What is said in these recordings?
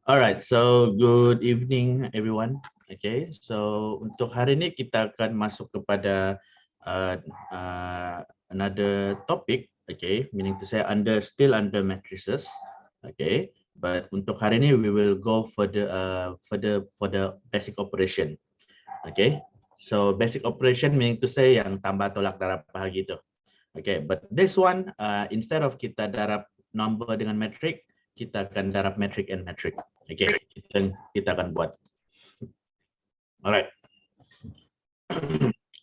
Alright, so good evening everyone. Okay, so untuk hari ini kita akan masuk kepada uh, another topic. Okay, meaning to say still under matrices. Okay, but untuk hari ini we will go for the basic operation. Okay, so basic operation meaning to say yang tambah tolak darab bahagi itu. Okay, but this one instead of kita darab number dengan metrik, kita akan darab metrik and metrik. Okay, kita akan buat. Alright.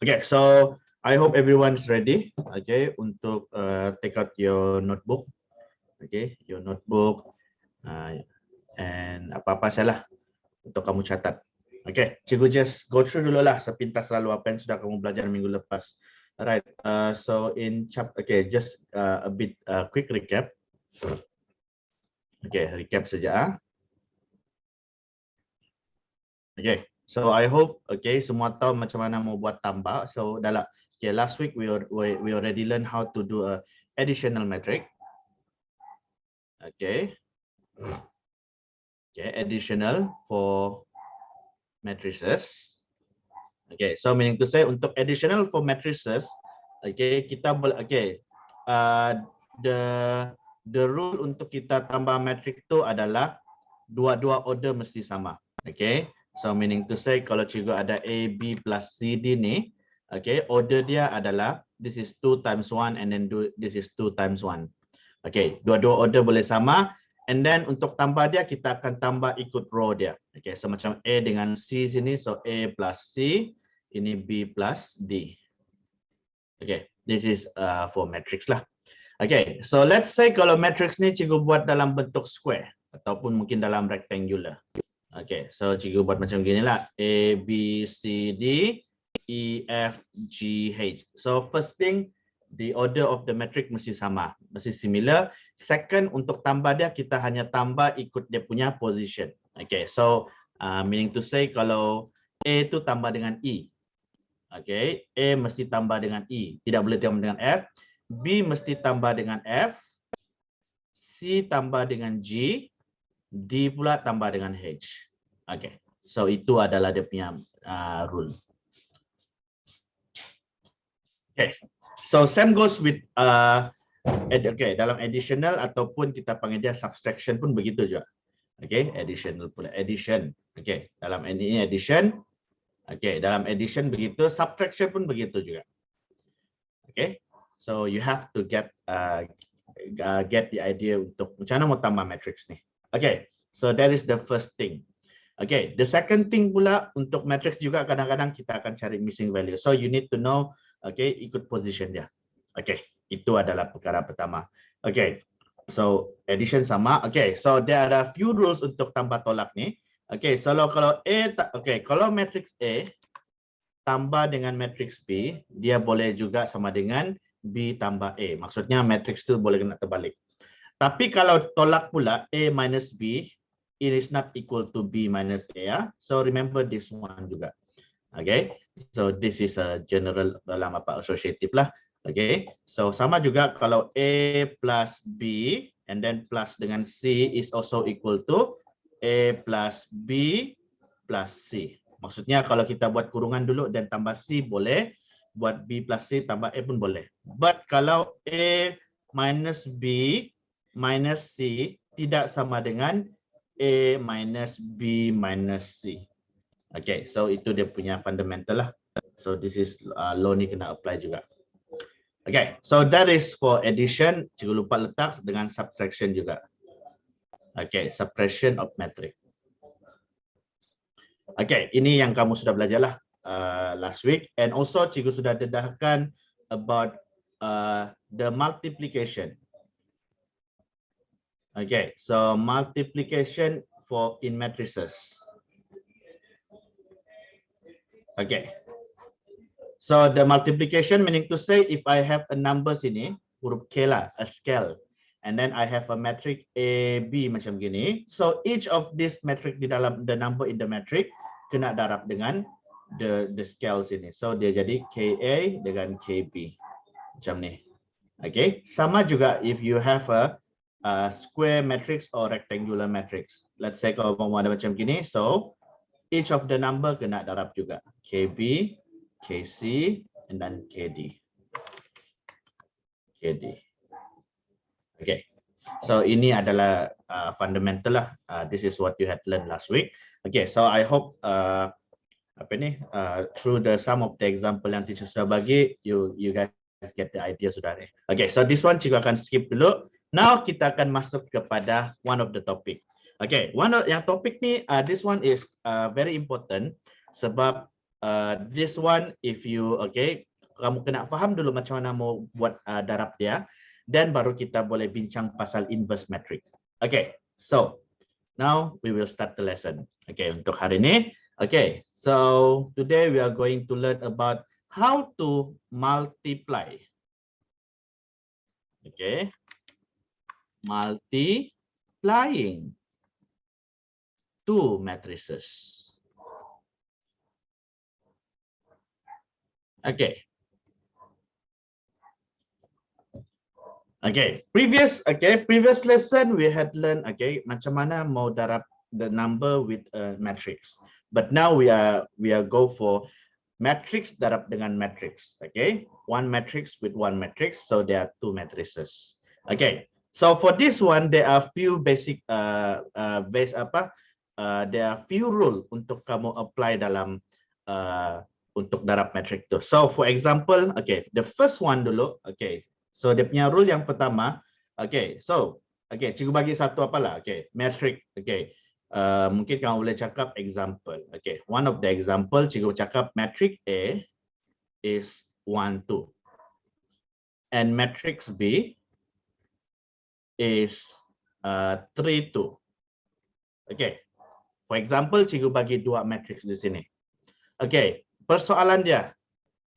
Okay, so I hope everyone's ready. Okay, untuk take out your notebook. Okay, your notebook and apa-apa salah untuk kamu catat. Okay, cikgu just go through dulu lah sepintas lalu apa yang sudah kamu belajar minggu lepas. Alright, so in chapter, okay, just a bit quick recap. Okay, recap saja. Okay, so I hope semua tahu macam mana mau buat tambah. So dalam last week we already learned how to do a additional metric. Okay, additional for matrices. Okay, so meaning to say untuk additional for matrices, kita the rule untuk kita tambah matrik itu adalah dua order mesti sama. Okay. So meaning to say kalau cikgu ada A, B plus C, D ni, order dia adalah this is 2 times 1 and then this is 2 times 1. Dua-dua order boleh sama and then untuk tambah dia kita akan tambah ikut row dia. So macam A dengan C sini, so A plus C, ini B plus D. This is for matrix lah. So let's say kalau matrix ni cikgu buat dalam bentuk square ataupun mungkin dalam rectangular. So cikgu buat macam gini lah. A, B, C, D, E, F, G, H. So first thing, the order of the metric mesti sama, mesti similar. Second, untuk tambah dia, kita hanya tambah ikut dia punya position. So meaning to say kalau A itu tambah dengan E. A mesti tambah dengan E, tidak boleh tambah dengan F. B mesti tambah dengan F. C tambah dengan G. D pula tambah dengan H. So itu adalah dia punya rule. So same goes with dalam additional ataupun kita panggil dia subtraction pun begitu juga. Additional pula addition. Dalam ini addition. Dalam addition begitu, subtraction pun begitu juga. So you have to get the idea untuk macam mana mau tambah matrix ni. So that is the first thing. The second thing pula untuk matrix juga kadang-kadang kita akan cari missing value. So you need to know, ikut position dia. Itu adalah perkara pertama. So addition sama. So there are a few rules untuk tambah tolak ni. So kalau A, kalau matrix A tambah dengan matrix B, dia boleh juga sama dengan B tambah A. Maksudnya matrix itu boleh kena terbalik. Tapi kalau tolak pula A minus B, it is not equal to B minus A. Ya? So remember this one juga. So this is a general dalam associative lah. So sama juga kalau A plus B and then plus dengan C is also equal to A plus B plus C. Maksudnya kalau kita buat kurungan dulu dan tambah C boleh, buat B plus C tambah A pun boleh. But kalau A minus B minus C tidak sama dengan A minus B minus C. So itu dia punya fundamental lah. So this is law ni kena apply juga. So that is for addition. Cikgu lupa letak dengan subtraction juga. Subtraction of metric. Ini yang kamu sudah belajar lah last week, and also cikgu sudah dedahkan about the multiplication. So multiplication for in matrices. So the multiplication meaning to say if I have a number sini, huruf K lah, a scale. And then I have a metric A, B macam gini. So each of this metric di dalam the number in the metric kena darab dengan the scale sini. So dia jadi KA dengan KB macam ni. Sama juga if you have a square matrix or rectangular matrix. Let's say kalau mau ada macam gini, so each of the number kena darab juga. KB, KC, and then KD. KD. Okay. So ini adalah fundamental lah. This is what you had learned last week. Okay. So I hope through the some of the example yang teacher sudah bagi, you guys get the idea sudah deh. Okay. So this one cikgu akan skip dulu. Now kita akan masuk kepada one of the topic. Okay. Yang topik ni, this one is very important sebab this one if you kamu kena faham dulu macam mana mau buat darab dia. Dan baru kita boleh bincang pasal inverse metric. Okay, so now we will start the lesson. Okay, untuk hari ini. Okay, so today we are going to learn about how to multiply. Okay, multiplying two matrices. Okay. Previous lesson we had learned macam mana mau darab the number with a matrix. But now we are go for matrix darab dengan matrix. Okay, one matrix with one matrix, so there are two matrices. Okay, so for this one there are few basic there are few rule untuk kamu apply dalam untuk darab matrix tu. So for example, the first one dulu. So dia punya rule yang pertama, cikgu bagi satu apalah, matrix, mungkin kamu boleh cakap example, one of the example cikgu cakap matrix A is 1 2, and matrix B is 3 2. For example cikgu bagi dua matrix di sini. Persoalan dia,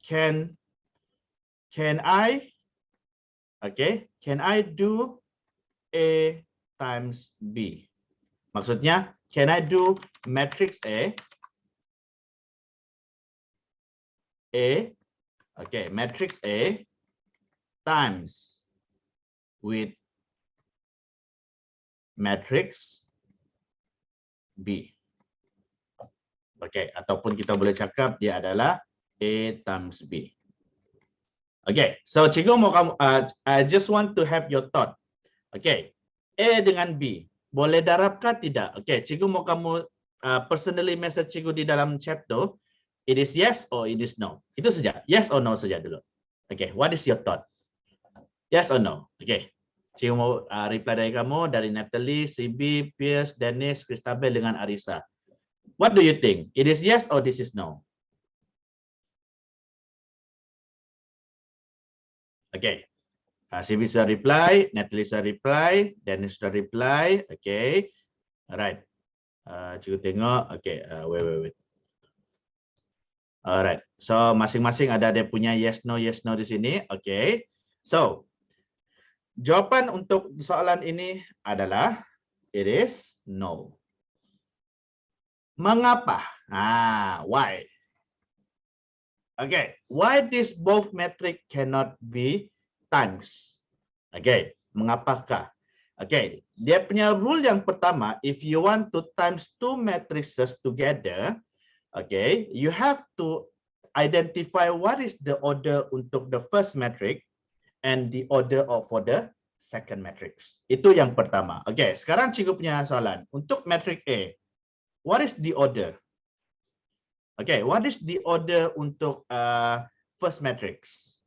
can I do A times B? Maksudnya, can I do matrix A? Matrix A times with matrix B. Ataupun kita boleh cakap dia adalah A times B. So cikgu mau kamu, I just want to have your thought. A dengan B boleh darabkah tidak? Cikgu mau kamu personally message cikgu di dalam chat tu. It is yes or it is no. Itu saja. Yes or no saja dulu. What is your thought? Yes or no? Cikgu mau reply dari kamu, dari Natalie, CB, Pierce, Dennis, Christabel dengan Arisa. What do you think? It is yes or this is no? CB sudah reply, Natalie sudah reply, Dennis sudah reply. Alright. Cikgu tengok. Wait. Alright. So masing-masing ada dia punya yes no di sini. So jawapan untuk soalan ini adalah it is no. Mengapa? Why? Why this both metric cannot be times? Mengapakah? Dia punya rule yang pertama, if you want to times two matrices together, you have to identify what is the order untuk the first matrix and the order for the second matrix. Itu yang pertama. Sekarang cikgu punya soalan. Untuk matrix A, what is the order? What is the order untuk first matrix?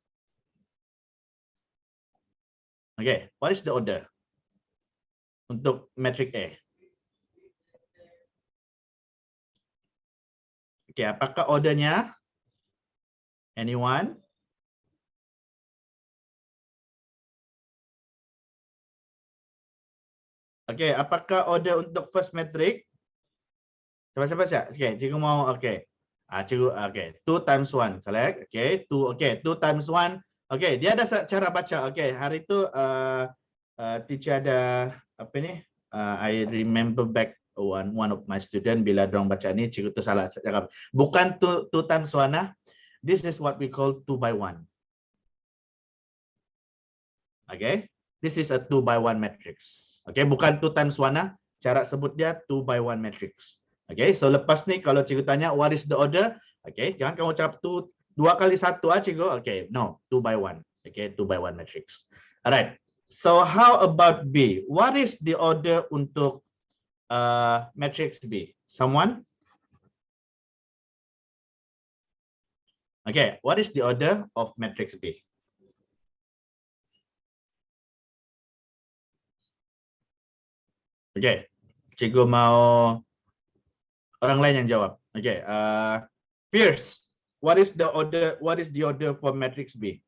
What is the order untuk matrix A? Apakah ordernya? Anyone? Apakah order untuk first matrix? Siapa? Cikgu mau. Cikgu 2 times 1, correct? 2 times 1. Dia ada cara baca. Hari itu teacher ada I remember back one of my student bila dorang baca ni, cikgu tu salah cakap. Bukan 2 times 1 This is what we call 2 by 1. This is a 2 by 1 matrix. Okay, bukan 2 times 1 cara sebut dia 2 by 1 matrix. Okay, so lepas ni kalau cikgu tanya what is the order? Okay, jangan kamu cakap 2 kali 1 cikgu. Okay, no, 2 by 1. Okay, 2 by 1 matrix. Alright. So how about B? What is the order untuk matrix B? Someone? Okay, what is the order of matrix B? Okay, cikgu mau orang lain yang jawab. Okay, Pierce, what is the order? What is the order for matrix B?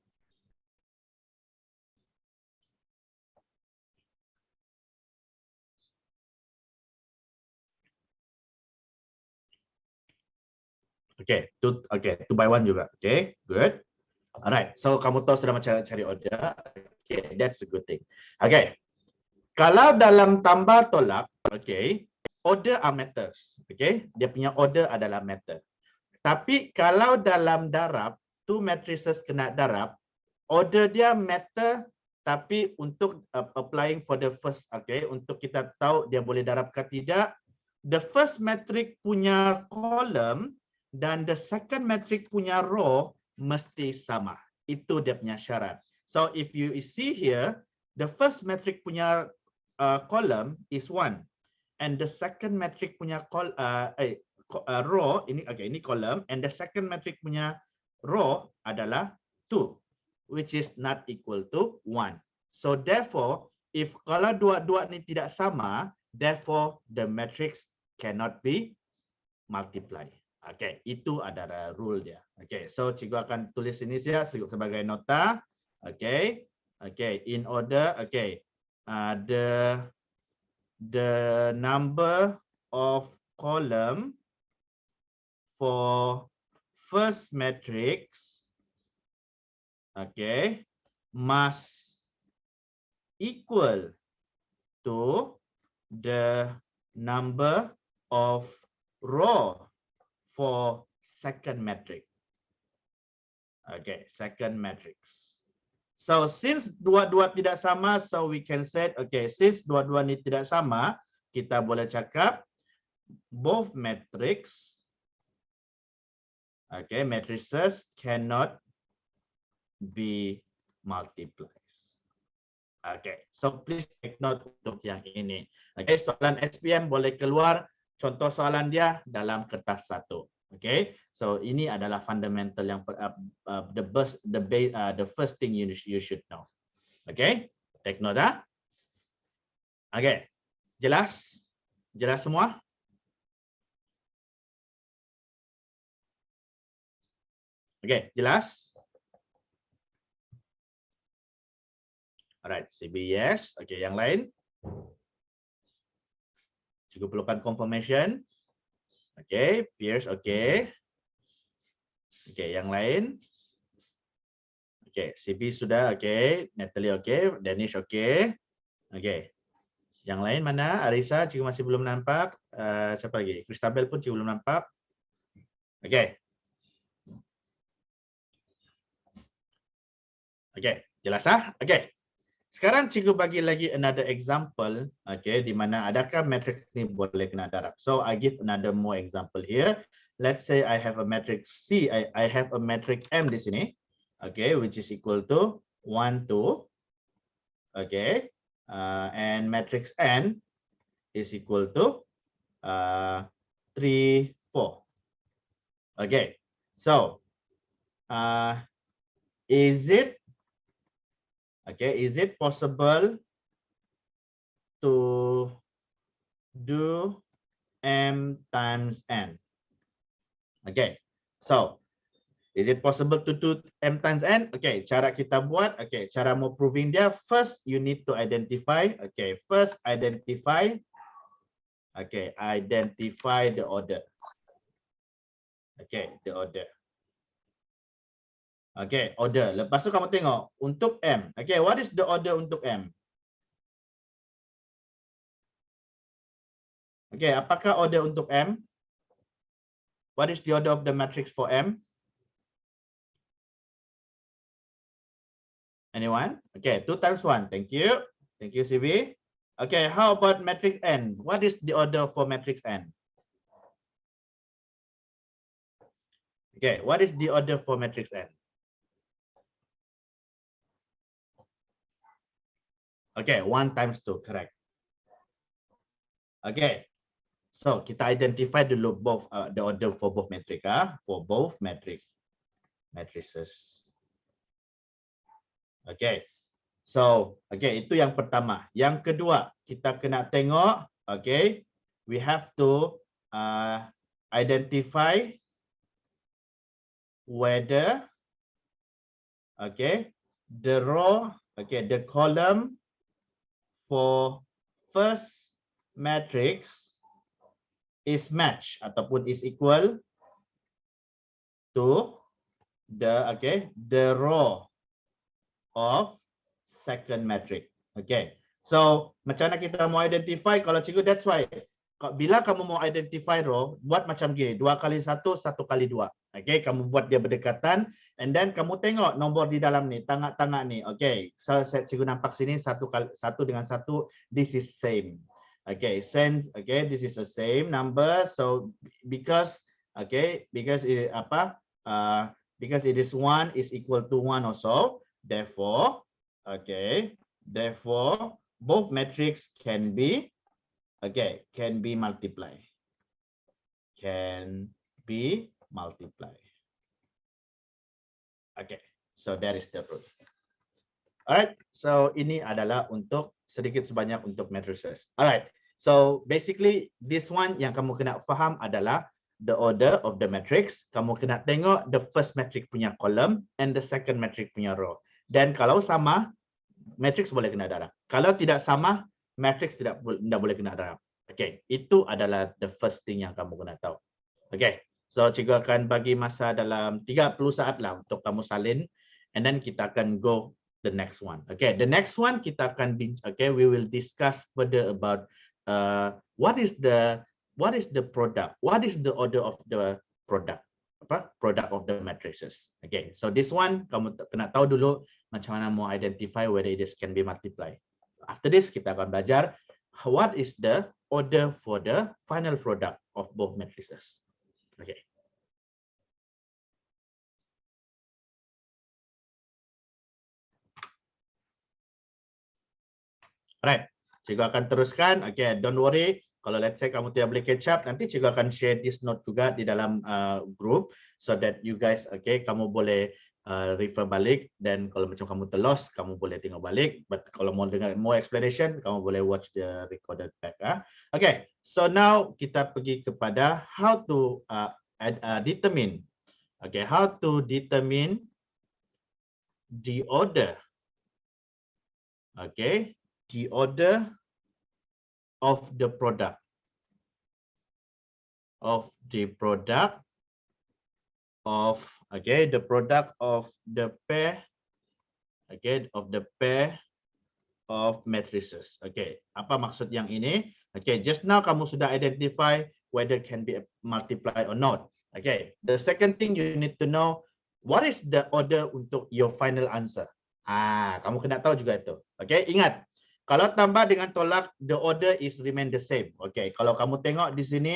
Okay, 2 by 1 juga. Okay, good. Alright, so kamu tahu sudah cari order. Okay, that's a good thing. Okay, kalau dalam tambah tolak, okay, order are matters. Okay, dia punya order adalah matter. Tapi kalau dalam darab, two matrices kena darab, order dia matter, tapi untuk applying for the first, okay, untuk kita tahu dia boleh darab ke tidak, the first matrix punya column dan the second matrix punya row mesti sama. Itu dia punya syarat. So if you see here, the first matrix punya column is 1 and the second matrix punya row ini ini column and the second matrix punya row adalah 2 which is not equal to 1. So therefore if kalau dua-dua ni tidak sama, therefore the matrix cannot be multiplied. Okay, itu adalah rule dia. Okay, so cikgu akan tulis ini saja sebagai nota. Okay, in order. Okay, the number of column for first matrix, okay, must equal to the number of row for second matrix. Okay, second matrix. So since dua-dua tidak sama, so we can say, okay, since dua-dua ni tidak sama, kita boleh cakap both matrix, okay, matrices cannot be multiplied. Okay, so please take note untuk yang ini. Okay, soalan SPM boleh keluar. Contoh soalan dia dalam kertas 1. Okay, so ini adalah fundamental yang the first thing you should know. Okay, take note dah. Okay, jelas semua. Okay, jelas. Alright, CBS. Okay, yang lain. Cikgu perlukan confirmation. Okay, Pierce, okay. Okay, yang lain. Okay, CB sudah, okay. Natalie, okay. Danish, okay. Okay. Yang lain mana? Arisa, cikgu masih belum nampak. Siapa lagi? Christabel pun cikgu belum nampak. Okay. Okay, jelas ah? Okay. Sekarang cikgu bagi lagi another example, okay, di mana adakah matrix ni boleh kena darab. So I give another more example here. Let's say I have a matrix C, I have a matrix M di sini, okay, which is equal to 1, 2, okay, and matrix N is equal to 3, 4. Okay, so is it possible to do M times N? Okay, so is it possible to do M times N? Okay, cara kita buat, okay, cara mau proving dia, first you need to identify, okay, first identify, okay, identify the order. Okay, the order. Okay, order. Lepas tu kamu tengok untuk M. Okay, what is the order untuk M? Okay, apakah order untuk M? What is the order of the matrix for M? Anyone? Okay, 2 times 1. Thank you. Thank you, CB. Okay, how about matrix N? What is the order for matrix N? Okay, what is the order for matrix N? Okay, 1 times 2, correct. Okay, so kita identify dulu both the order for both matrix, for both matrices. Okay, so okay, itu yang pertama. Yang kedua, kita kena tengok, okay, we have to identify whether, okay, the row, okay, the column for first matrix is match ataupun is equal to the row of second matrix. Okay, so macam mana kita mau identify? Kalau cikgu, that's why bila kamu mau identify row, buat macam gini, 2 kali 1, 1 kali 2. Okay, kamu buat dia berdekatan, and then kamu tengok nombor di dalam ni, tengah-tengah ni. Okay, so saya cikgu nampak sini 1 dengan 1, this is same. Okay, same. Okay, this is the same number. So because because it because it is 1 is equal to 1 also. Therefore, therefore both matrix can be multiplied. Can be multiplied. Okay, so that is the proof. Alright, so ini adalah untuk sedikit sebanyak untuk matrices. Alright, so basically this one yang kamu kena faham adalah the order of the matrix. Kamu kena tengok the first matrix punya column and the second matrix punya row. Dan kalau sama, matrix boleh kena darab. Kalau tidak sama, matrix tidak boleh kena darab. Okay, itu adalah the first thing yang kamu kena tahu. Okay, so cikgu akan bagi masa dalam 30 saat lah untuk kamu salin, and then kita akan go the next one. Okay, the next one kita akan we will discuss further about what is the product, what is the order of the product, product of the matrices. Okay, so this one kamu kena tahu dulu macam mana mau identify whether it can be multiplied. After this kita akan belajar what is the order for the final product of both matrices. Okay. Alright, cikgu akan teruskan. Okay, don't worry. Kalau let's say kamu tidak boleh catch up, nanti cikgu akan share this note juga di dalam group so that you guys, kamu boleh refer balik, dan kalau macam kamu terlost, kamu boleh tengok balik. But kalau mau dengar more explanation, kamu boleh watch the recorded back. Okay, so now kita pergi kepada how to determine. Okay, how to determine the order. Okay, the order of the product of the product of the product of the pair of the pair of matrices. Apa maksud yang ini? Just now kamu sudah identify whether can be multiplied or not. The second thing you need to know, what is the order untuk your final answer? Kamu kena tahu juga itu. Ingat, kalau tambah dengan tolak, the order is remain the same. Kalau kamu tengok di sini,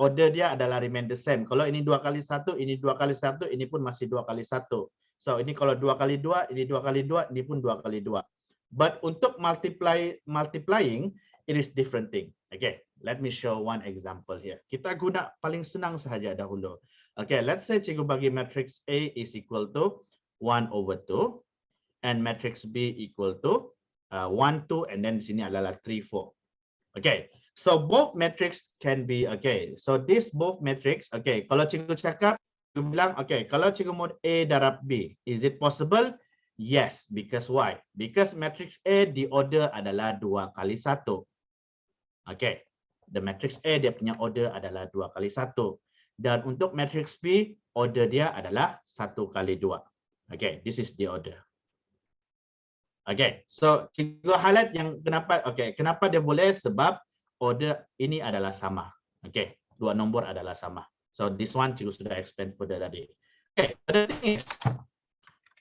order dia adalah remain the same. Kalau ini 2 kali 1, ini 2 kali 1, ini pun masih 2 kali 1. So ini kalau 2 kali 2, ini 2 kali 2, ini pun 2 kali 2. But untuk multiplying, it is different thing. Let me show one example here. Kita guna paling senang sahaja dahulu. Let's say cikgu bagi matrix A is equal to 1 over 2 and matrix B equal to 1, 2, and then di sini adalah 3, 4. So both matrix can be, so this both matrix, kalau cikgu cakap, cikgu bilang, kalau cikgu mau A darab B, is it possible? Yes, because why? Because matrix A di order adalah 2 kali 1. The matrix A dia punya order adalah 2 kali 1. Dan untuk matrix B, order dia adalah 1 kali 2. This is the order. So cikgu highlight yang kenapa, kenapa dia boleh, sebab order ini adalah sama. Dua nombor adalah sama. So this one cikgu sudah explain further tadi. The thing is,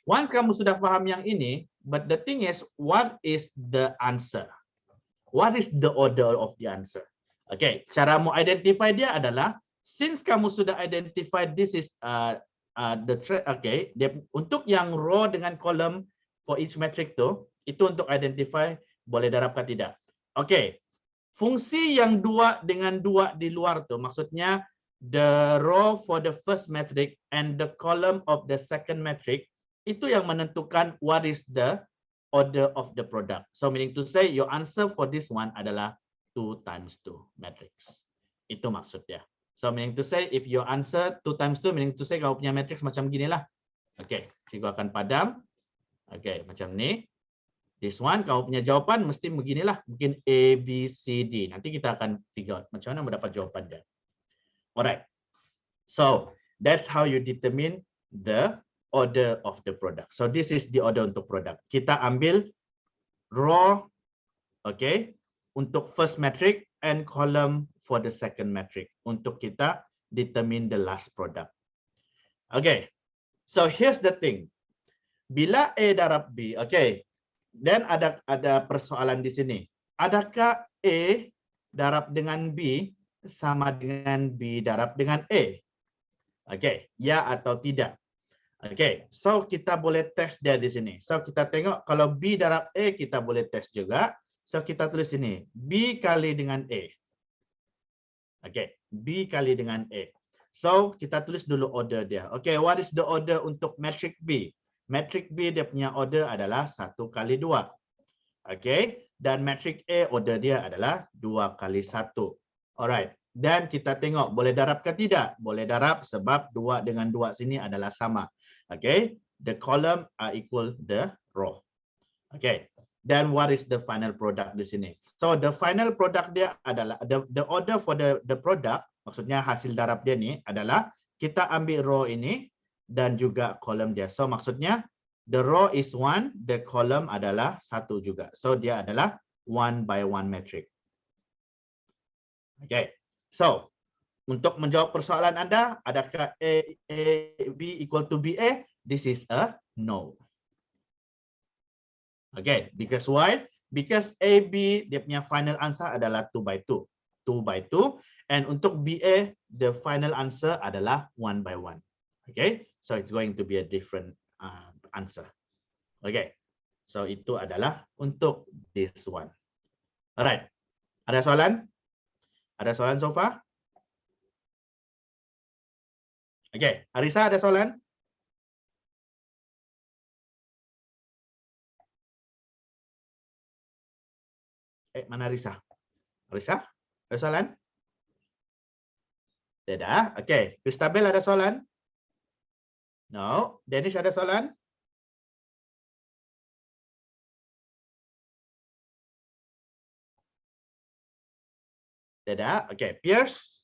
Once kamu sudah paham yang ini, but the thing is, what is the answer? What is the order of the answer? Okay, cara mau identify dia adalah, since kamu sudah identify this is the thread, okay, untuk yang row dengan column for each metric itu untuk identify boleh darab ke tidak. Okay, fungsi yang dua dengan dua di luar maksudnya the row for the first metric and the column of the second metric, itu yang menentukan what is the order of the product. So meaning to say your answer for this one adalah 2 times 2 matrix. Itu maksudnya. So meaning to say if your answer 2 times 2, meaning to say kamu punya matrix macam ginilah. Oke, cikgu akan padam. Oke, macam ni. This one kamu punya jawapan mesti beginilah, mungkin A, B, C, D. Nanti kita akan figure out macam mana mendapat jawapan dia. Alright. So that's how you determine the order of the product. So this is the order untuk product. Kita ambil row, okay, untuk first metric and column for the second metric untuk kita determine the last product. Okay, so here's the thing. Bila A darab B, okay, then ada persoalan di sini. Adakah A darab dengan B sama dengan B darab dengan A? Okay, ya atau tidak? Okay, so kita boleh test dia di sini. So kita tengok kalau B darab A kita boleh test juga. So kita tulis ini B kali dengan A. Okay, B kali dengan A. So kita tulis dulu order dia. Okay, what is the order untuk matrix B? Matrix B dia punya order adalah 1 kali 2. Okay, dan matrix A order dia adalah 2 kali 1. Alright. Dan kita tengok boleh darab ke tidak? Boleh darab sebab 2 dengan 2 sini adalah sama. Okay, the column are equal the row. Okay, then what is the final product di sini? So the final product dia adalah the order for the product, maksudnya hasil darab dia ni adalah kita ambil row ini dan juga column dia. So maksudnya the row is 1, the column adalah 1 juga. So dia adalah 1 by 1 matrix. Okay, so untuk menjawab persoalan Anda, adakah B equal to BA? This is a no. Okay, because why? Because AB, dia punya final answer adalah 2 by 2. 2 by 2. And untuk BA, the final answer adalah 1 by 1. Okay, so it's going to be a different answer. Okay, so itu adalah untuk this one. Alright, ada soalan? Ada soalan so far? Okay, Arisa ada soalan? Mana Arisa? Arisa, ada soalan? Tidak. Okay, Christabel ada soalan? No. Dennis ada soalan? Tidak. Okay, Pierce?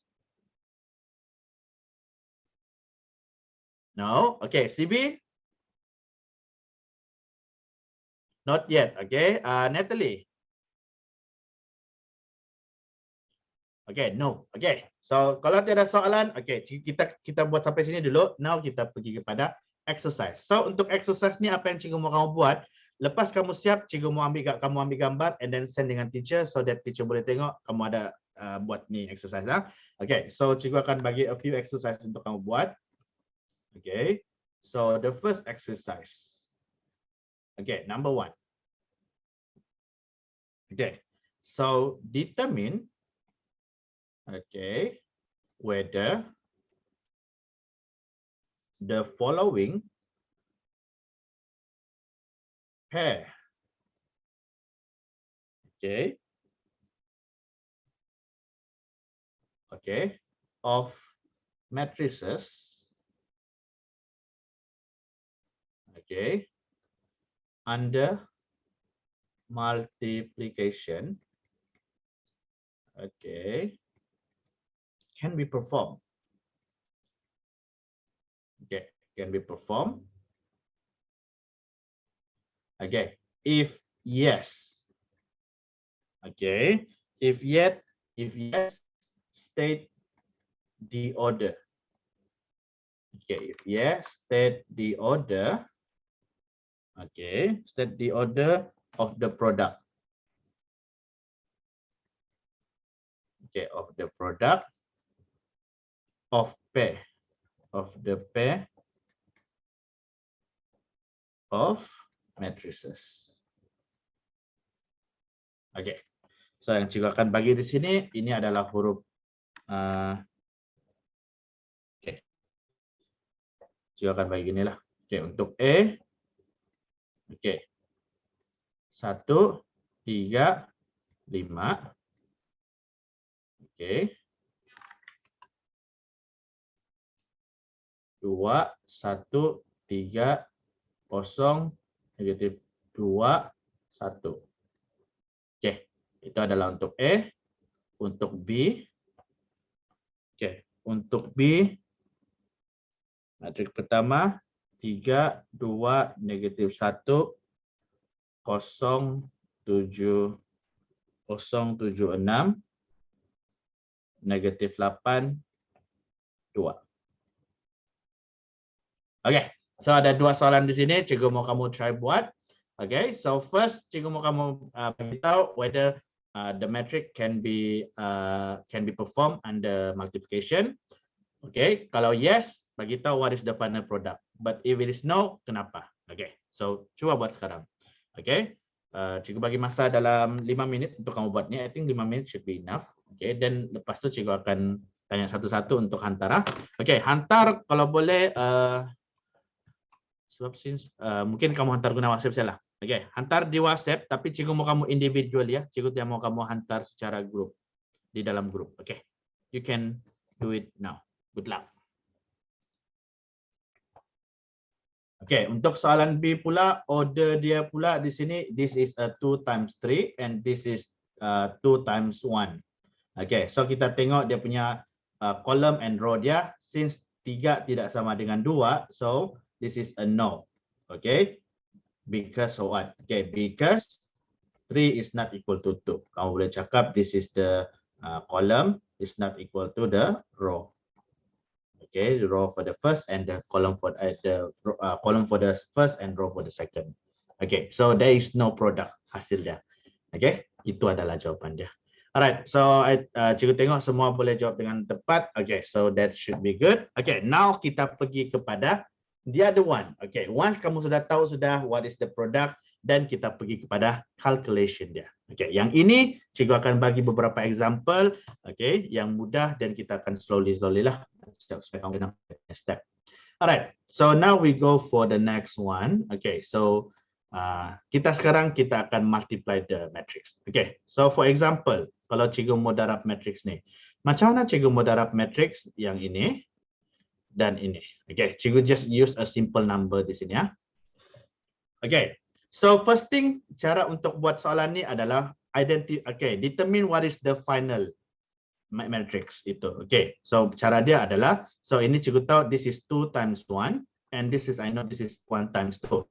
No. Okay, CB? Not yet. Okay, Natalie? Okay, no. Okay, so kalau tidak ada soalan, okay, kita buat sampai sini dulu. Now kita pergi kepada exercise. So untuk exercise ni apa yang cikgu mau kamu buat? Lepas kamu siap, cikgu mau kamu ambil gambar and then send dengan teacher so that teacher boleh tengok kamu ada buat ni exercise lah. Okay, so cikgu akan bagi a few exercise untuk kamu buat. Okay, so the first exercise. Okay, number 1. Okay, so determine, okay, whether the following pair, okay, of matrices, okay, under multiplication, okay, can be performed. Okay, can be performed. Okay, if yes. Okay, if yes, state the order. Okay, if yes, state the order. Okay, state the order of the product. Okay, of the product of pair of matrices. Okay, so yang cikgu akan bagi di sini ini adalah huruf okay. Cikgu akan bagi inilah. Okay, untuk A, okay, 1, 3, 5. Okay. 2, 1, 3, 0, negatif 2, 1. Oke, itu adalah untuk A. Untuk B, oke, untuk B, matriks pertama 3, 2, negatif 1, 0, 7, 0, 7, 6, negatif 8, 2. Oke, so ada dua soalan di sini. Cikgu mau kamu try buat. Okay, so first cikgu mau kamu beritahu whether the metric can be performed under multiplication. Okay, kalau yes, bagi tahu what is the final product. But if it is no, kenapa? Okay, so coba buat sekarang. Okay, cikgu bagi masa dalam 5 minit untuk kamu buat ni. I think 5 minit should be enough. Okay, dan lepas tu cikgu akan tanya satu-satu untuk hantar. Okay, hantar kalau boleh. Sebab since mungkin kamu hantar guna WhatsApp saja lah. Okay, hantar di WhatsApp tapi cikgu mau kamu individual ya. Cikgu tidak mau kamu hantar secara grup di dalam grup. Okay, you can do it now. Good luck. Okay, untuk soalan B pula, order dia pula di sini, this is a 2 times 3 and this is 2 times 1. Okay, so kita tengok dia punya column and row dia. Since 3 tidak sama dengan 2, so this is a no. Okay, because of what? Okay, because 3 is not equal to 2. Kamu boleh cakap this is the column is not equal to the row. Okay, the row for the first and the column for column for the first and row for the second. Okay, so there is no product hasil dia. Okay, itu adalah jawapan dia. Alright, so cikgu tengok semua boleh jawab dengan tepat. Okay, so that should be good. Okay, now kita pergi kepada the other one. Okay, once kamu sudah tahu what is the product, dan kita pergi kepada calculation dia. Okay, yang ini cikgu akan bagi beberapa example. Okay, yang mudah dan kita akan slowly lah. Step. Alright, so now we go for the next one. Okay, so kita akan multiply the matrix. Okay, so for example, kalau cikgu mau darab matrix ni, macam mana cikgu mau darab matrix yang ini dan ini? Okay, cikgu just use a simple number di sini ya. Okay, so first thing cara untuk buat soalan ni adalah determine what is the final matrix itu. Okay, so cara dia adalah, so ini cikgu tahu this is 2 times 1 and this is, I know this is 1 times 2.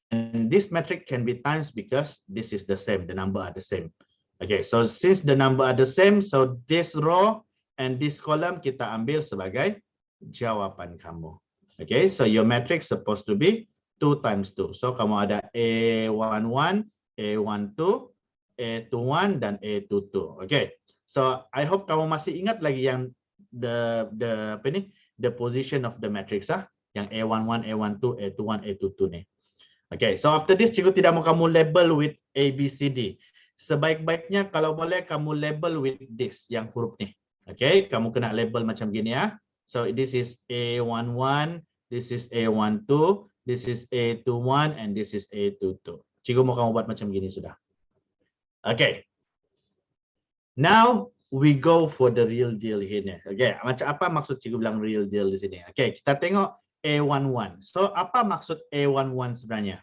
And this metric can be times because this is the same, the number are the same. Okay, so since the number are the same, so this row and this column kita ambil sebagai jawapan kamu. Okay, so your matrix supposed to be 2 times 2. So kamu ada A11, A12, A21 dan A22. Okay. So I hope kamu masih ingat lagi yang the position of the matrix yang A11, A12, A21, A22 ni. Okay, so after this cikgu tidak mau kamu label with A, B, C, D. Sebaik-baiknya kalau boleh kamu label with this yang huruf ni. Okay, kamu kena label macam gini ya. So this is A11, this is A12, this is A21 and this is A22. Cikgu mau kamu buat macam gini sudah. Okay. Now we go for the real deal here. Okay, macam apa maksud cikgu bilang real deal di sini? Okay, kita tengok A11. So apa maksud A11 sebenarnya?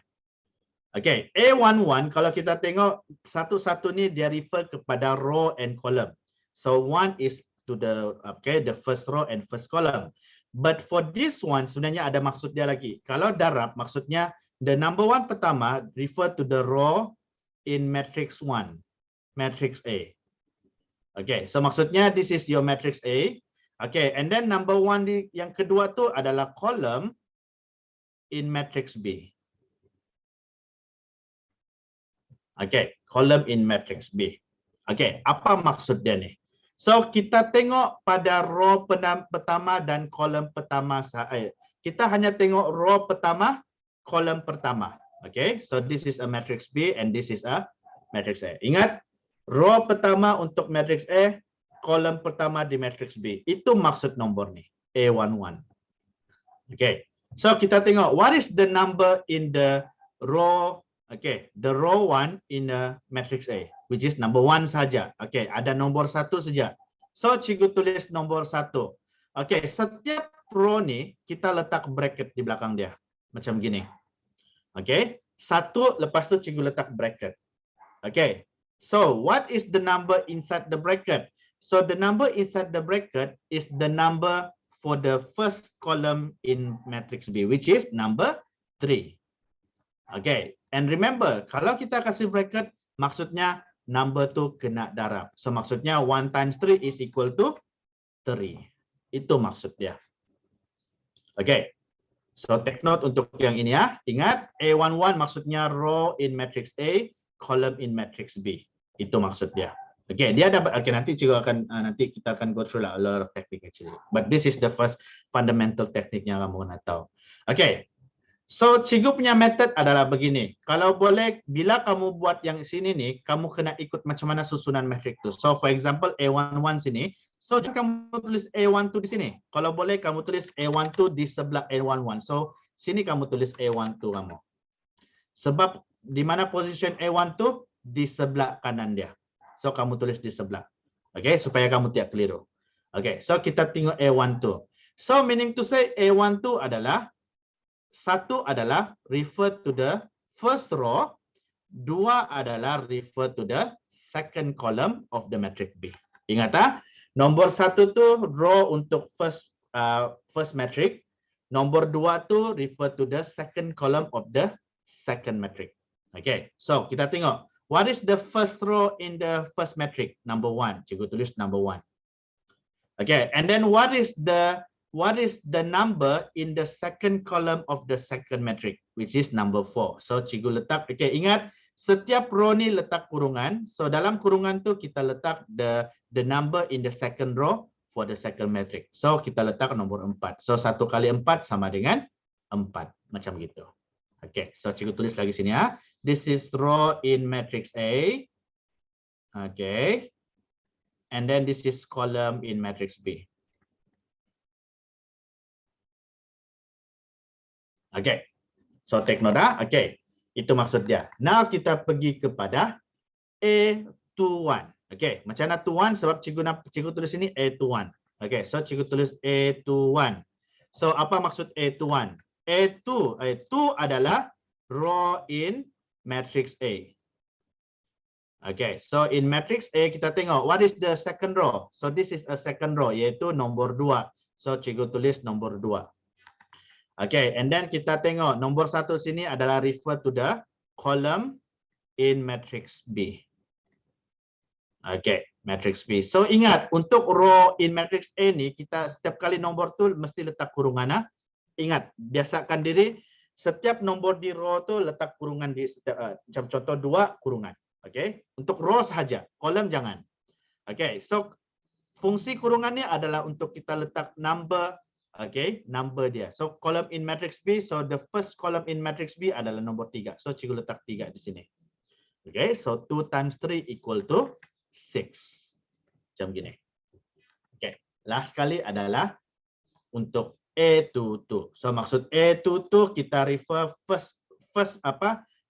Okay, A11 kalau kita tengok satu-satu ni dia refer kepada row and column. So one is to the the first row and first column. But for this one sebenarnya ada maksud dia lagi. Kalau darab maksudnya the number one pertama refer to the row in matrix 1, matrix A. Okay, so maksudnya this is your matrix A. Okay, and then number one yang kedua tu adalah column in matrix B. Okay, column in matrix B. Okay, apa maksud dia ni? So kita tengok pada row pertama dan kolom pertama sahaja. Kita hanya tengok row pertama, kolom pertama. Okay, so this is a matrix B and this is a matrix A. Ingat, row pertama untuk matrix A, kolom pertama di matrix B. Itu maksud nombor ni, A11. Okay, so kita tengok what is the number in the row. Okay, the row 1 in the matrix A, which is number 1 saja. Okay, ada nombor 1 saja. So cikgu tulis nombor 1. Okay, setiap row ni kita letak bracket di belakang dia, macam gini. Okay, 1 lepas tu cikgu letak bracket. Okay, so what is the number inside the bracket? So the number inside the bracket is the number for the first column in matrix B, which is number 3. Okay, and remember, kalau kita kasih bracket, maksudnya number tu kena darab. So maksudnya 1 times 3 is equal to 3. Itu maksud dia. Okay, so take note untuk yang ini ya. Ingat, A11 maksudnya row in matrix A, column in matrix B. Itu maksud dia. Okay, dia ada. Okay, nanti juga akan nanti kita akan go through lah a lot of technique actually. But this is the first fundamental technique yang kamu nak tahu. Okay. So, cikgu punya method adalah begini. Kalau boleh, bila kamu buat yang sini nih, kamu kena ikut macam mana susunan metrik tu. So, for example, A11 sini. So, kamu tulis A12 di sini. Kalau boleh, kamu tulis A12 di sebelah A11. So, sini kamu tulis A12 kamu. Sebab di mana position A12? Di sebelah kanan dia. So, kamu tulis di sebelah. Okay, supaya kamu tidak keliru. Okay, so kita tengok A12. So, meaning to say A12 adalah satu adalah refer to the first row, dua adalah refer to the second column of the matrix B. Ingat nomor 1 tu row untuk first matrix, nomor 2 tu refer to the second column of the second matrix. Okay, so kita tengok what is the first row in the first matrix? Number 1. Cikgu tulis number 1. Okay, and then what is the number in the second column of the second matrix, which is number 4. So cikgu letak, okay, ingat setiap row ni letak kurungan. So dalam kurungan tu kita letak the number in the second row for the second matrix. So kita letak nomor 4. So 1 kali 4 sama dengan 4. Macam gitu. Okay, so cikgu tulis lagi sini ya. This is row in matrix A. Okay. And then this is column in matrix B. Okay, so take note okay, itu maksud dia. Now kita pergi kepada A21. Okay, macam mana A21? Sebab cikgu tulis ini A21. Okay, so cikgu tulis A21. So apa maksud A21? A2 adalah row in matrix A. Okay, so in matrix A kita tengok what is the second row. So this is a second row, yaitu nombor 2. So cikgu tulis nombor 2. Okay, and then kita tengok nombor 1 sini adalah refer to the column in matrix B. Okay, matrix B. So ingat, untuk row in matrix A ni, kita setiap kali nombor tu mesti letak kurungan. Ingat, biasakan diri, setiap nombor di row tu letak kurungan di setiap, macam contoh 2 kurungan. Okay, untuk row sahaja, kolom jangan. Okay, so fungsi kurungannya adalah untuk kita letak number. Okay, number dia. So column in matrix B, so the first column in matrix B adalah nombor 3. So cikgu letak 3 di sini. Okay, so 2 times 3 equal to 6. Macam gini. Okay, last kali adalah untuk A22. So maksud A22 kita refer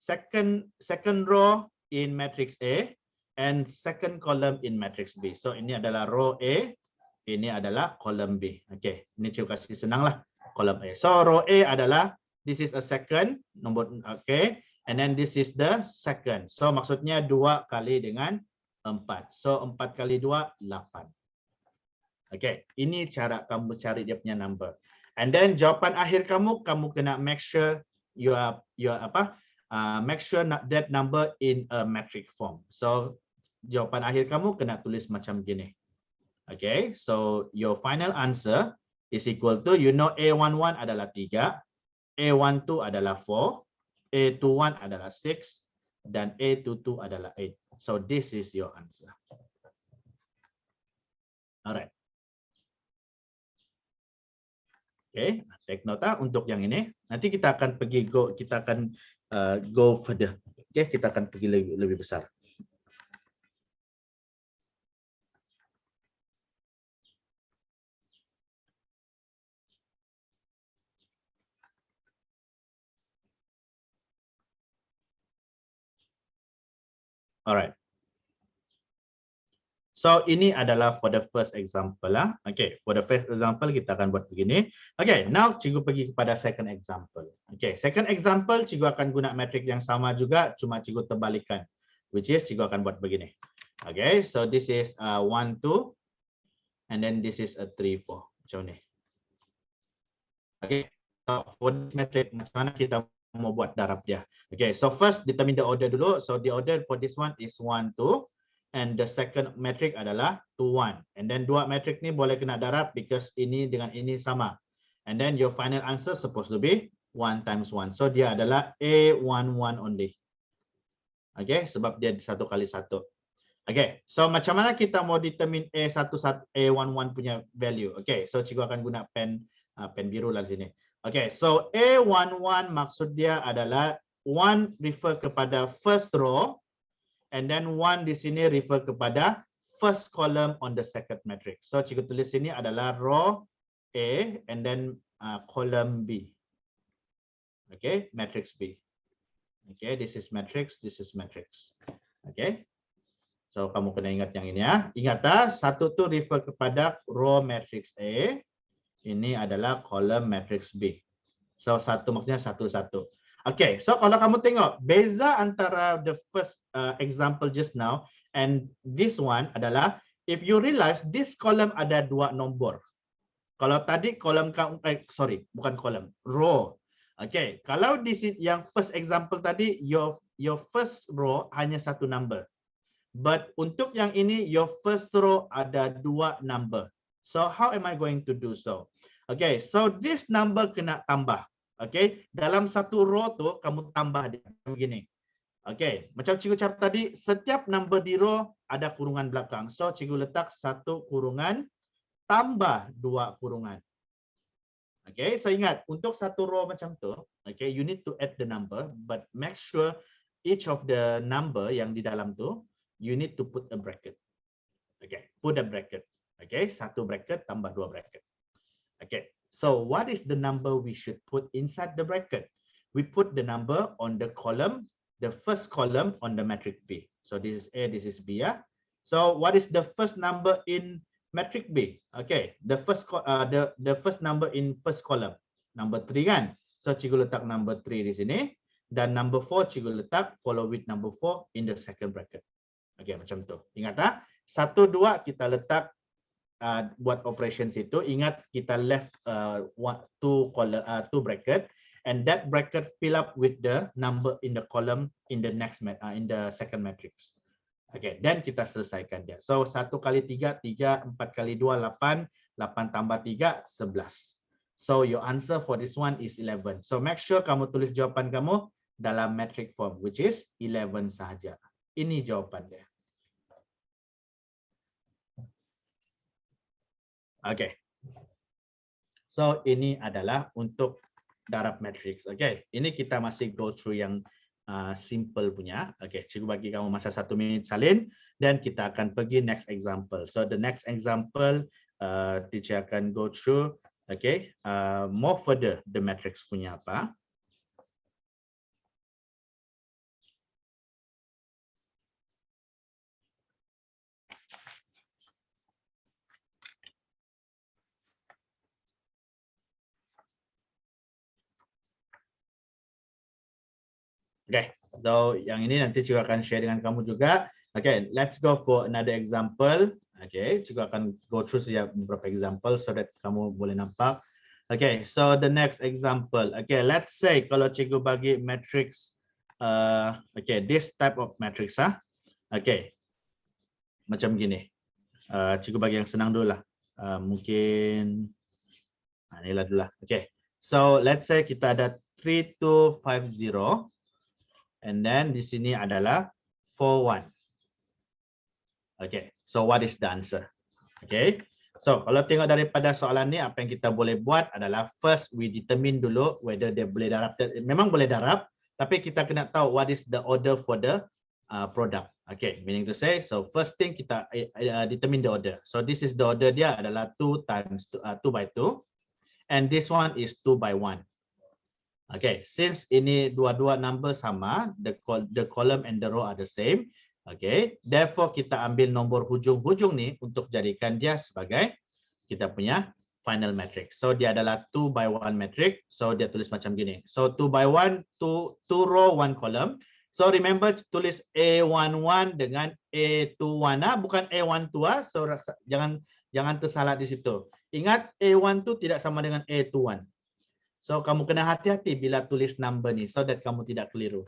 second row in matrix A and second column in matrix B. So ini adalah row A. Ini adalah kolom B. Okay, ini cikgu kasih senang lah. Kolom A. So row A adalah this is a second nombor. Okay, and then this is the second. So maksudnya 2 kali dengan 4. So 4 kali 2 8. Okay, ini cara kamu cari dia punya number. And then jawapan akhir kamu kena make sure make sure that number in a metric form. So jawapan akhir kamu kena tulis macam gini. Okay, so your final answer is equal to, you know, A11 adalah 3, A12 adalah 4, A21 adalah 6, dan A22 adalah 8. So this is your answer. Alright. Okay, take note untuk yang ini. Nanti kita akan pergi go further. Okay, kita akan pergi lebih besar. Alright. So ini adalah for the first example lah. Okay, for the first example kita akan buat begini. Okay, now cikgu pergi kepada second example. Okay, second example cikgu akan guna metrik yang sama juga, cuma cikgu terbalikan, which is cikgu akan buat begini. Okay, so this is 1, 2, and then this is a 3, 4. Macam ni. Okay, so for this metric macam mana kita mau buat darab dia? Okay, so first determine the order dulu. So the order for this one is 1, 2. And the second metric adalah 2, 1. And then dua metrik ni boleh kena darab because ini dengan ini sama. And then your final answer supposed to be 1 times 1. So dia adalah A11 only. Okay, sebab dia 1 kali 1. Okay, so macam mana kita mau determine A11 punya value? Okay, so cikgu akan guna pen biru lah di sini. Okay, so A11 maksud dia adalah 1 refer kepada first row. And then 1 di sini refer kepada first column on the second matrix. So cikgu tulis sini adalah row A and then column B. Okay, matrix B. Okay, this is matrix, this is matrix. Okay. So kamu kena ingat yang ini ya. Ingat satu tu refer kepada row matrix A. Ini adalah column matrix B. So satu maksudnya satu-satu. Okay, so kalau kamu tengok beza antara the first example just now and this one adalah if you realize this column ada 2 nombor. Kalau tadi kolom bukan kolom, row. Okay, kalau di yang first example tadi your first row hanya 1 number. But untuk yang ini your first row ada 2 number. So how am I going to do so? Okay, so this number kena tambah. Okay, dalam satu row tu kamu tambah dia begini. Okay, macam cikgu cakap tadi, setiap number di row ada kurungan belakang. So cikgu letak 1 kurungan tambah 2 kurungan. Okay, so ingat untuk satu row macam tu, okay, you need to add the number, but make sure each of the number yang di dalam tu, you need to put a bracket. Okay, put a bracket. Okay, 1 bracket tambah 2 bracket. Okay. So what is the number we should put inside the bracket? We put the number on the column, the first column on the matrix B. So this is A, this is B. Yeah. So what is the first number in matrix B? Okay, the first number in first column, number 3 kan? So cikgu letak number 3 di sini dan number 4 cikgu letak follow with number 4 in the second bracket. Okay, macam tu. Ingat 1, 2 kita letak buat operations itu, ingat kita left 2 bracket and that bracket fill up with the number in the column in the next in the second matrix. Okay, dan kita selesaikan dia. So 1 kali 3, 3, 4 kali 2, 8, 8 tambah 3, 11. So your answer for this one is 11. So make sure kamu tulis jawapan kamu dalam metric form, which is 11 sahaja. Ini jawapan dia. Okay. So ini adalah untuk darab matrix. Okay. Ini kita masih go through yang simple punya. Okay. Cikgu bagi kamu masa 1 minit salin dan kita akan pergi next example. So the next example teacher akan go through. Okay. More further the matrix punya apa. Okay, so yang ini nanti cikgu akan share dengan kamu juga. Okay, let's go for another example. Okay, cikgu akan go through beberapa example so that kamu boleh nampak. Okay, so the next example. Okay, let's say kalau cikgu bagi matrix, okay, this type of matrix, okay, macam gini. Cikgu bagi yang senang dulu lah. Mungkin, inilah dulu lah. Okay, so let's say kita ada 3250. And then di sini adalah 41. Okay, so what is the answer? Okay, so kalau tengok daripada soalan ni, apa yang kita boleh buat adalah first we determine dulu whether dia boleh darab. Memang boleh darab, tapi kita kena tahu what is the order for the product. Okay, meaning to say, so first thing kita determine the order. So this is the order dia adalah 2 times 2 by 2, and this one is 2 by 1. Okay, since ini dua-dua number sama, the column and the row are the same. Okay, therefore kita ambil nombor hujung-hujung ni untuk jadikan dia sebagai kita punya final matrix. So dia adalah 2 by 1 matrix. So dia tulis macam gini. So 2 by 1, 2 row, 1 column. So remember tulis A11 dengan A21, bukan A12. So jangan tersalah di situ. Ingat A12 tidak sama dengan A21. So kamu kena hati-hati bila tulis number ni so that kamu tidak keliru.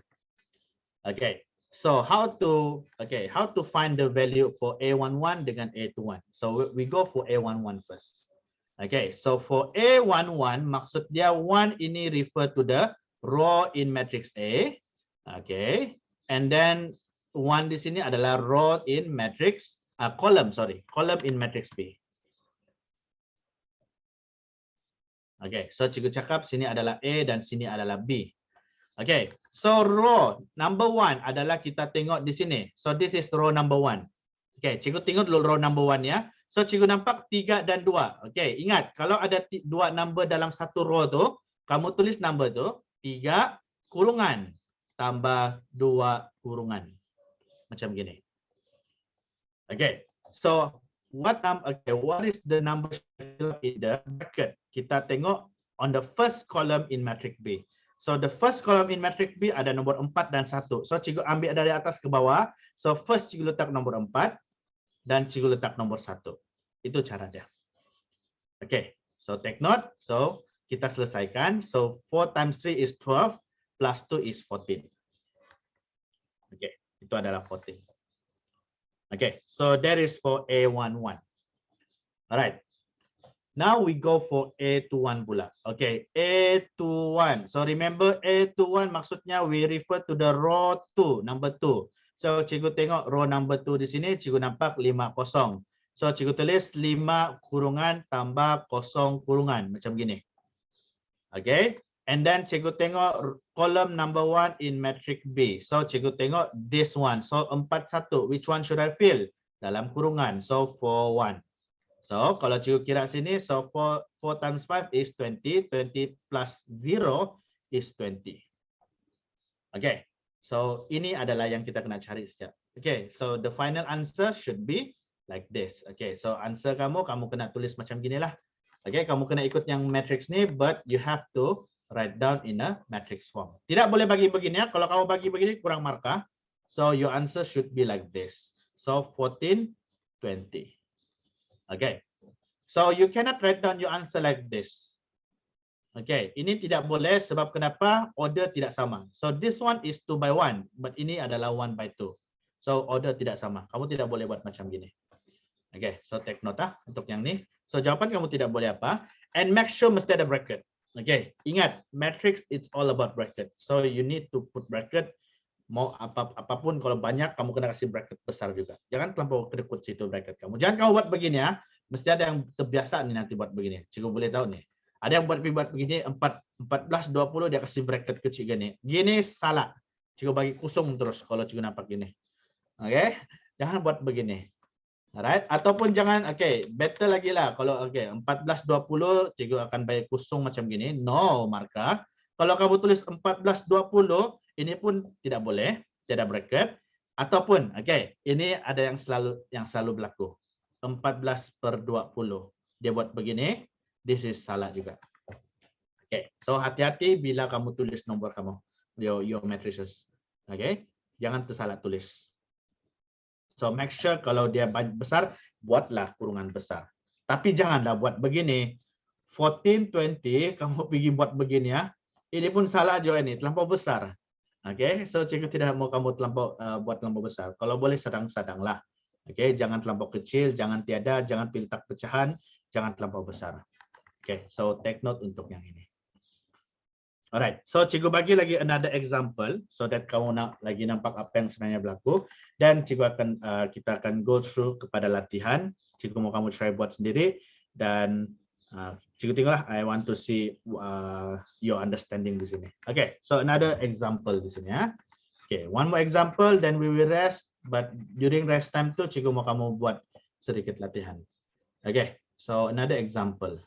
Okay. So how to find the value for A11 dengan A21? So we go for A11 first. Okay, so for A11 maksud dia 1 ini refer to the row in matrix A. Okay, and then 1 di sini adalah row in matrix column in matrix B. Okay, so cikgu cakap sini adalah A dan sini adalah B. Okay, so row number 1 adalah kita tengok di sini. So this is row number 1. Okay, cikgu tengok dulu row number 1 ya. So cikgu nampak 3 dan 2. Okay, ingat kalau ada 2 number dalam satu row tu, kamu tulis number tu 3 kurungan tambah 2 kurungan. Macam gini. Okay, so what is the number in the bracket? Kita tengok on the first column in matrix B. So the first column in matrix B ada nombor 4 dan 1. So cikgu ambil dari atas ke bawah. So first cikgu letak nombor 4 dan cikgu letak nombor 1. Itu cara dia. Okay, so take note. So kita selesaikan. So 4 times 3 is 12 plus 2 is 14. Okay, itu adalah 14. Okay, so that is for A11. Alright. Now we go for A21 pula. Okay, A21. So remember A21 maksudnya we refer to the row 2, number 2. So cikgu tengok row number 2 di sini, cikgu nampak 50. So cikgu tulis 5 kurungan tambah 0 kurungan macam gini. Okay, and then cikgu tengok column number 1 in matrix B. So cikgu tengok this one. So 41. Which one should I fill? Dalam kurungan. So 41. So kalau cikgu kira sini, so 4 times 5 is 20. 20 plus 0 is 20. Okay, so ini adalah yang kita kena cari sejak. Okay, so the final answer should be like this. Okay, so answer kamu kena tulis macam gini lah. Okay, kamu kena ikut yang matrix ni, but you have to write down in a matrix form. Tidak boleh bagi begini ya. Kalau kamu bagi begini kurang markah. So your answer should be like this. So 14, 20. Okay, so you cannot write down your answer like this. Okay, ini tidak boleh sebab kenapa? Order tidak sama. So this one is 2 by 1, but ini adalah 1 by 2. So order tidak sama. Kamu tidak boleh buat macam gini. Okay, so take note untuk yang ni. So jawapan kamu tidak boleh apa? And make sure mesti ada bracket. Okay, ingat matrix it's all about bracket. So you need to put bracket. Mau apapun kalau banyak kamu kena kasih bracket besar juga. Jangan terlampau kedekut situ bracket kamu. Jangan kamu buat begini ya. Mesti ada yang terbiasa nih nanti buat begini. Cikgu boleh tahu nih. Ada yang buat begini 14 20 dia kasih bracket kecil gini. Gini salah. Cikgu bagi kosong terus kalau cikgu nampak gini. Oke. Jangan buat begini. Alright, ataupun jangan better lagi lah kalau 14 20 cikgu akan bagi kosong macam gini. No markah. Kalau kamu tulis 14 20 ini pun tidak boleh, tidak bracket. Ataupun, ini ada yang selalu berlaku. 14 per 20. Dia buat begini, this is salah juga. So hati-hati bila kamu tulis nombor kamu, your matrices. Jangan tersalah tulis. So make sure kalau dia besar, buatlah kurungan besar. Tapi janganlah buat begini. 14, 20, kamu pergi buat begini ya. Ini pun salah juga ini, terlampau besar. So cikgu tidak mau kamu buat terlampau besar. Kalau boleh sedang-sedanglah. Jangan terlampau kecil, jangan tiada, jangan pilih tak pecahan, jangan terlampau besar. So take note untuk yang ini. Alright, so cikgu bagi lagi another example so that kamu lagi nampak apa yang sebenarnya berlaku, dan cikgu akan kita akan go through kepada latihan. Cikgu mau kamu try buat sendiri, dan cikgu tengoklah. I want to see your understanding di sini. Okay, so another example di sini ya. Okay, one more example, then we will rest. But during rest time tu, cikgu mau kamu buat sedikit latihan. Okay, so another example.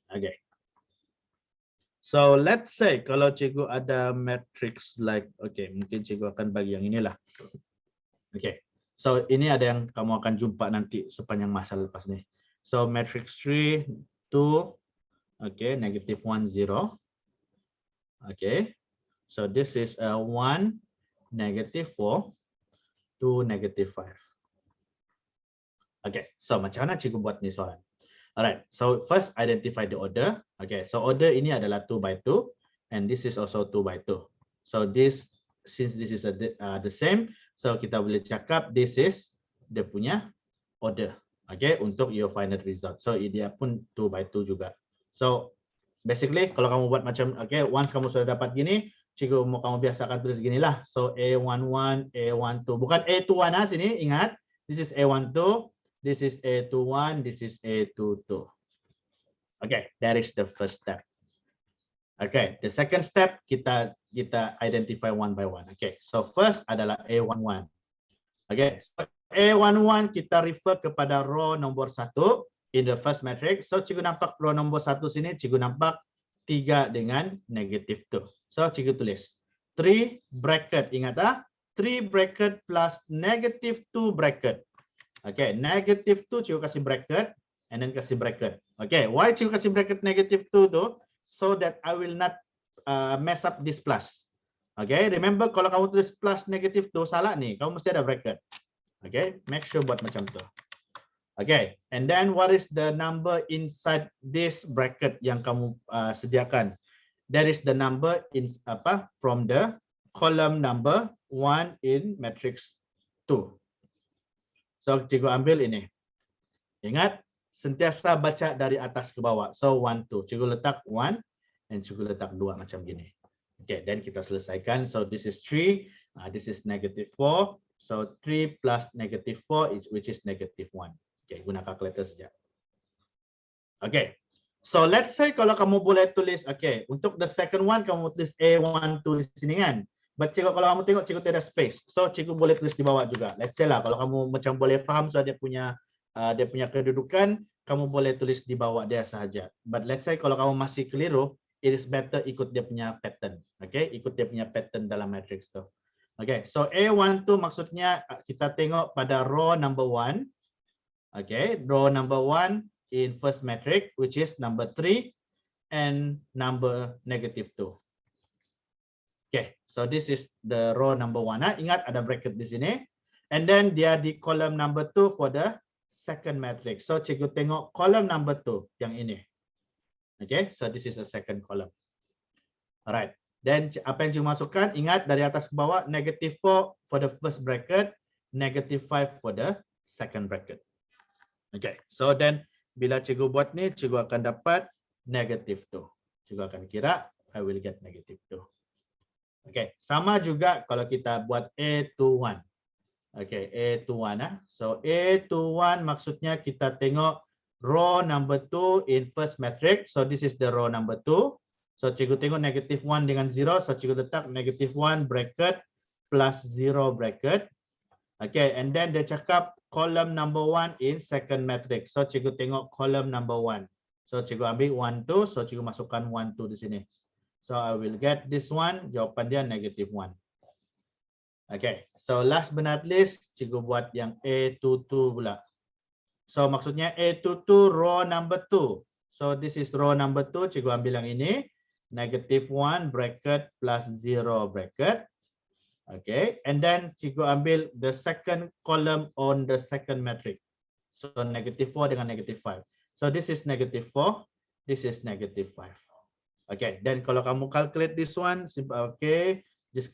Okay. So let's say kalau cikgu ada matrix like, okay, mungkin cikgu akan bagi yang inilah. Okay, so ini ada yang kamu akan jumpa nanti sepanjang masa lepas nih. So matrix 3, 2, okay, negative 1, 0. Okay, so this is a 1, negative 4, 2, negative 5. Okay, so macam mana cikgu buat ni soalan? Alright, so first identify the order. Okay, so order ini adalah 2 by 2, and this is also 2 by 2. So this, since this is the same, so kita boleh cakap this is dia punya order. Okay, untuk your final result. So dia pun 2 by 2 juga. So basically kalau kamu buat macam, okay, once kamu sudah dapat gini, cikgu mau kamu biasakan tulis gini lah. So A11, A12, bukan A21 sini, ingat. This is A12. This is A21, this is A22. Okay, that is the first step. Okay, the second step kita identify one by one. Okay, so first adalah A11. Okay, so A11 kita refer kepada row nombor 1 in the first matrix. So cikgu nampak row nombor 1 sini, cikgu nampak 3 dengan negative 2. So cikgu tulis 3 bracket, ingat tak? 3 bracket plus negative 2 bracket. Okay, negative 2 cikgu kasih bracket and then kasih bracket. Okay, why cikgu kasih bracket negative 2 tu? So that I will not mess up this plus. Okay, remember kalau kamu tulis plus negative 2 salah nih, kamu mesti ada bracket. Okay, make sure buat macam tu. Okay, and then what is the number inside this bracket yang kamu sediakan? That is the number in from the column number 1 in matrix 2. So cikgu ambil ini. Ingat, sentiasa baca dari atas ke bawah. So 1, 2. Cikgu letak 1 dan cikgu letak 2 macam gini. Okay, dan kita selesaikan. So this is 3. This is negative 4. So 3 plus negative 4 which is negative 1. Okay, guna kalkulator saja. Okay. So let's say kalau kamu boleh tulis, okay, untuk the second one kamu tulis A12 di sini kan. But cikgu kalau kamu tengok cikgu tidak space, so cikgu boleh tulis di bawah juga. Let's say lah kalau kamu macam boleh faham so dia punya kedudukan, kamu boleh tulis di bawah dia sahaja. But let's say kalau kamu masih keliru, it is better ikut dia punya pattern. Okay, ikut dia punya pattern dalam matrix tu. Okay, so A12 maksudnya kita tengok pada row number 1. Okay, row number 1 in first matrix which is number 3 and number negative 2. Okay, so this is the row number 1. Ingat ada bracket di sini. And then dia di column number 2 for the second matrix. So cikgu tengok column number 2 yang ini. Okay, so this is a second column. Alright. Then apa yang cikgu masukkan? Ingat dari atas ke bawah, negative 4 for the first bracket, negative 5 for the second bracket. Okay, so then bila cikgu buat ni, cikgu akan dapat negative 2. Cikgu akan kira, I will get negative 2. Okay, sama juga kalau kita buat A21. Okay, A21. So A21 maksudnya kita tengok row number 2 in first matrix. So this is the row number 2. So cikgu tengok negative 1 dengan 0. So cikgu letak negative 1 bracket plus 0 bracket. Okay, and then dia cakap column number 1 in second matrix. So cikgu tengok column number 1. So cikgu ambil 1, 2. So cikgu masukkan 1, 2 di sini. So I will get this one. Jawapan dia negative 1. Okay, so last but not least, cikgu buat yang A22 pula. So maksudnya A22 row number 2. So this is row number 2. Cikgu ambil yang ini. Negative 1 bracket plus 0 bracket. Okay, and then cikgu ambil the second column on the second matrix. So negative 4 dengan negative 5. So this is negative 4. This is negative 5. Okay, dan kalau kamu calculate this one, okay, just,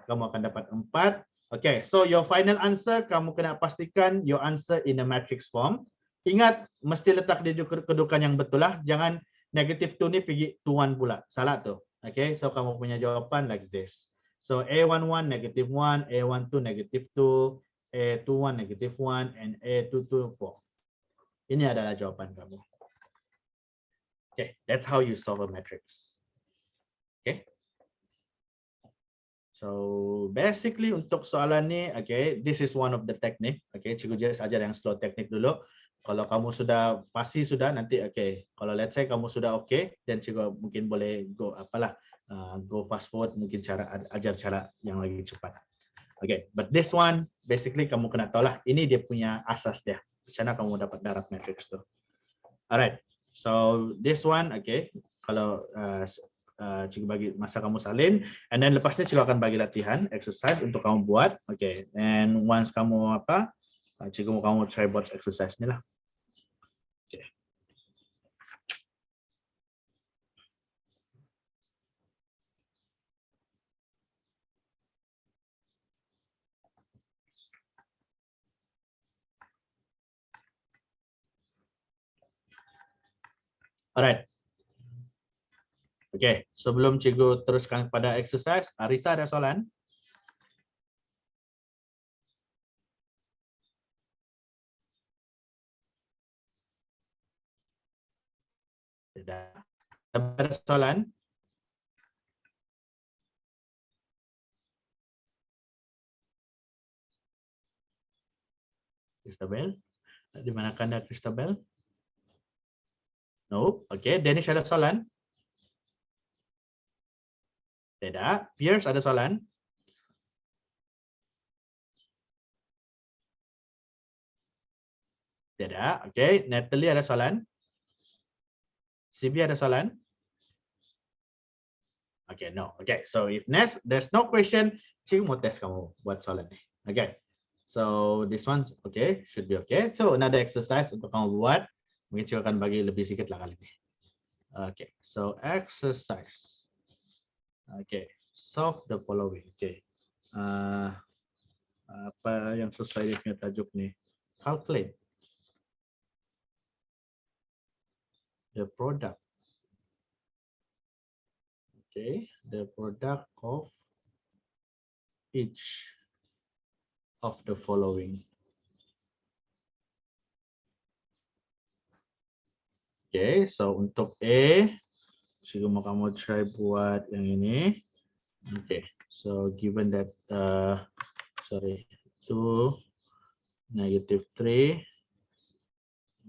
kamu akan dapat 4. Okay, so your final answer, kamu kena pastikan your answer in a matrix form. Ingat, mesti letak di kedudukan yang betul lah. Jangan negative 2 ni pergi to 1 pula. Salah tu. Okay, so kamu punya jawapan like this. So A11 negative 1, A12 negative 2, A21 negative 1, and A22 4. Ini adalah jawapan kamu. Okay, that's how you solve a matrix. Okay. So basically untuk soalan ni, okay, this is one of the technique. Okay, cikgu just ajar yang slow technique dulu. Kalau kamu sudah pasti sudah nanti, okay. Kalau let's say kamu sudah okay, dan cikgu mungkin boleh go go fast forward, mungkin ajar cara yang lagi cepat. Okay, but this one basically kamu kena tahu lah. Ini dia punya asas dia. Macam mana kamu dapat darab matrix tu. Alright, so this one, okay. Kalau cikgu bagi masa kamu salin, and then lepas ni cikgu akan bagi latihan exercise untuk kamu buat. Okay, and once kamu cikgu kamu try buat exercise ni lah. Okay. Alright. Okay, sebelum cikgu teruskan pada exercise, Arisa ada soalan? Tidak. Ada soalan? Christabel? Di mana Anda, Christabel? No. Okay, Danish ada soalan? Tidak. Pierce ada soalan? Tidak. Okay, Natalie ada soalan? Sibi ada soalan? Okay, no. Okay, so if there's no question, cikgu mau tes kamu buat soalan ni. Okay, so this one's okay, should be okay. So another exercise untuk kamu buat. Mungkin cikgu akan bagi lebih sedikit lah kali ini. Okay, so exercise. Okay, solve the following. Okay, apa yang sesuai dengan tajuk ni? Calculate the product. Okay, the product of each of the following. Okay, so untuk A, cikgu mau kamu try buat yang ini. Okay, so given that 2 negative 3,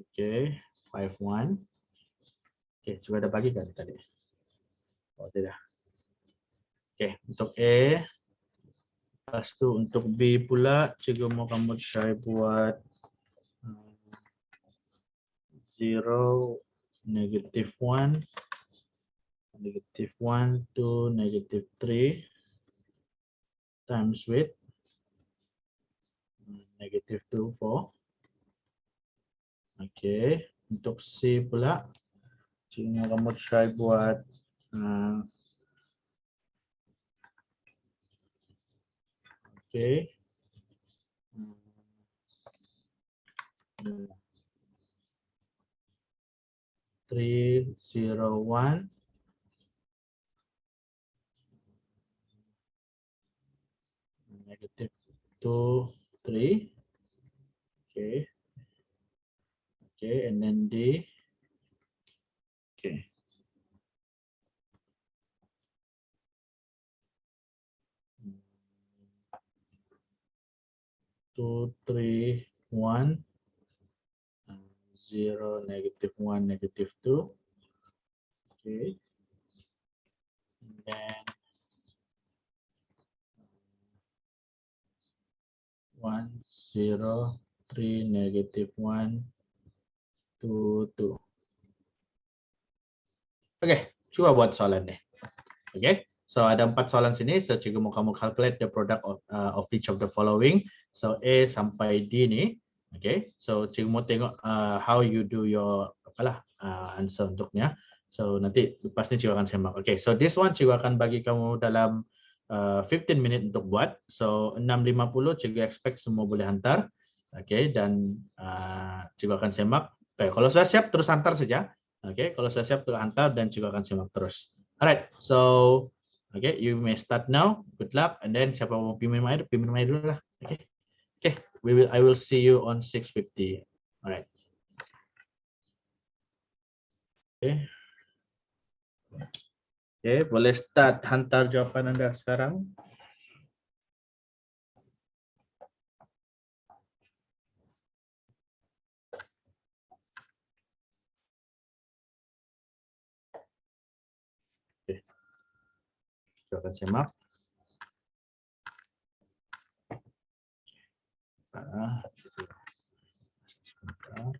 okay, 5 1. Okay, coba ada bagi kan tadi? Oh tidak. Okay, untuk A. Lepas tu untuk B pula, cikgu mau kamu try buat 0 negative 1 negative 1 to negative 3 times with negative 2 4. Okay, untuk C pula, cikgu kamu try buat 3 0 1 negative 2 3. Okay, okay, and then D. Okay, 2 3 1 0 negative 1 negative 2. Okay, and then 1 0 3 negative 1 2 2. Okay, coba buat soalan deh. Okay, so ada 4 soalan sini. So cikgu mau kamu calculate the product of each of the following. So A sampai D ni. Okay, so cikgu mau tengok how you do your answer untuknya. So nanti lepas ni cikgu akan semak. Okay, so this one cikgu akan bagi kamu dalam 15 minit untuk buat. So 6.50 cikgu expect semua boleh hantar. Okay, dan cikgu akan semak. Okay, kalau sudah siap terus hantar saja. Okay, kalau sudah siap kita hantar dan juga akan simak terus. Alright, so okay, you may start now. Good luck, and then siapa mau pimpin main dulu lah. Okay, okay, I will see you on 6:50. Alright. Okay. Okay, boleh start hantar jawapan Anda sekarang. Okay. Kita akan simak. Sebentar.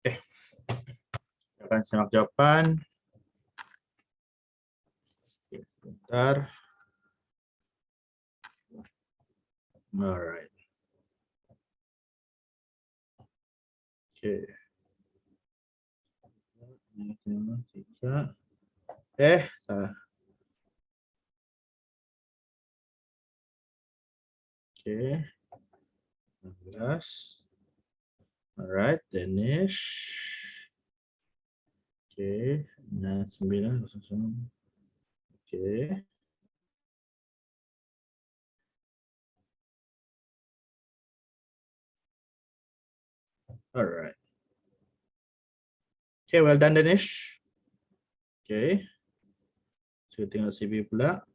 Okay. Kita akan simak jawaban. Okay, sebentar. Alright. Okay. Salah. Okay. 16. Alright, Danish. Okay, 9. Okay. Alright. Okay, well done Danish. Okay. Saya tengok CV pula.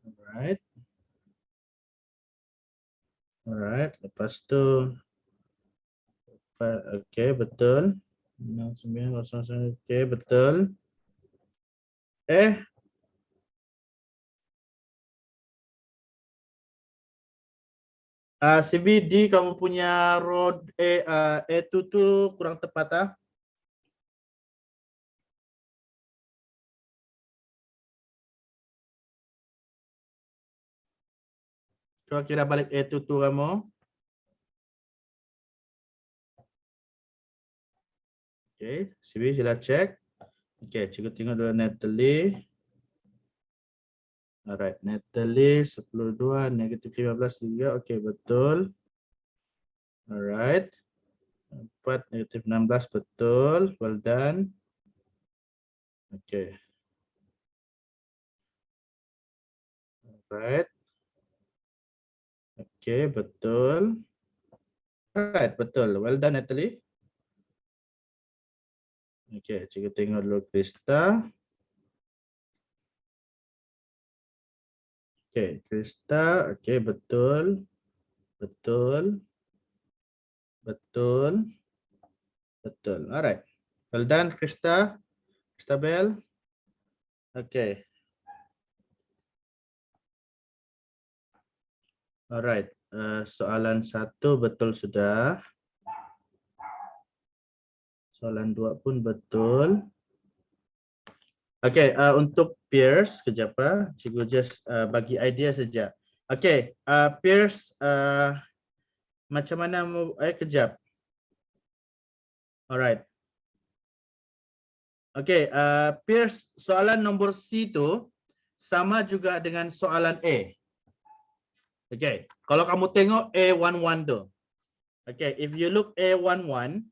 Alright. Alright, lepas tu okay, betul. 6909. Okay, betul. CBD kamu punya road itu tuh kurang tepat ah. Coba kira balik itu tuh kamu. Oke, CV sila cek. Oke, cikgu tengok dulu Natalie. Alright, Natalie 10.2 negatif 15 juga. Oke, betul. Alright. 4, negatif 16, betul. Well done. Okay. Right. Okay, betul. Right, betul. Well done, Natalie. Okay, cikgu tengok dulu Krista. Okay, Krista. Okay, betul. Betul. Betul. Betul. Alright. Well done, Krista. Kristabel. Okay. Alright. Soalan 1 betul sudah. Soalan 2 pun betul. Okay, untuk peers, kejap cikgu just bagi idea saja. Okay, peers, macam mana kejap. Alright. Okay, peers, soalan nombor C tu sama juga dengan soalan A. Okay, kalau kamu tengok A11 tu. Okay, if you look A11,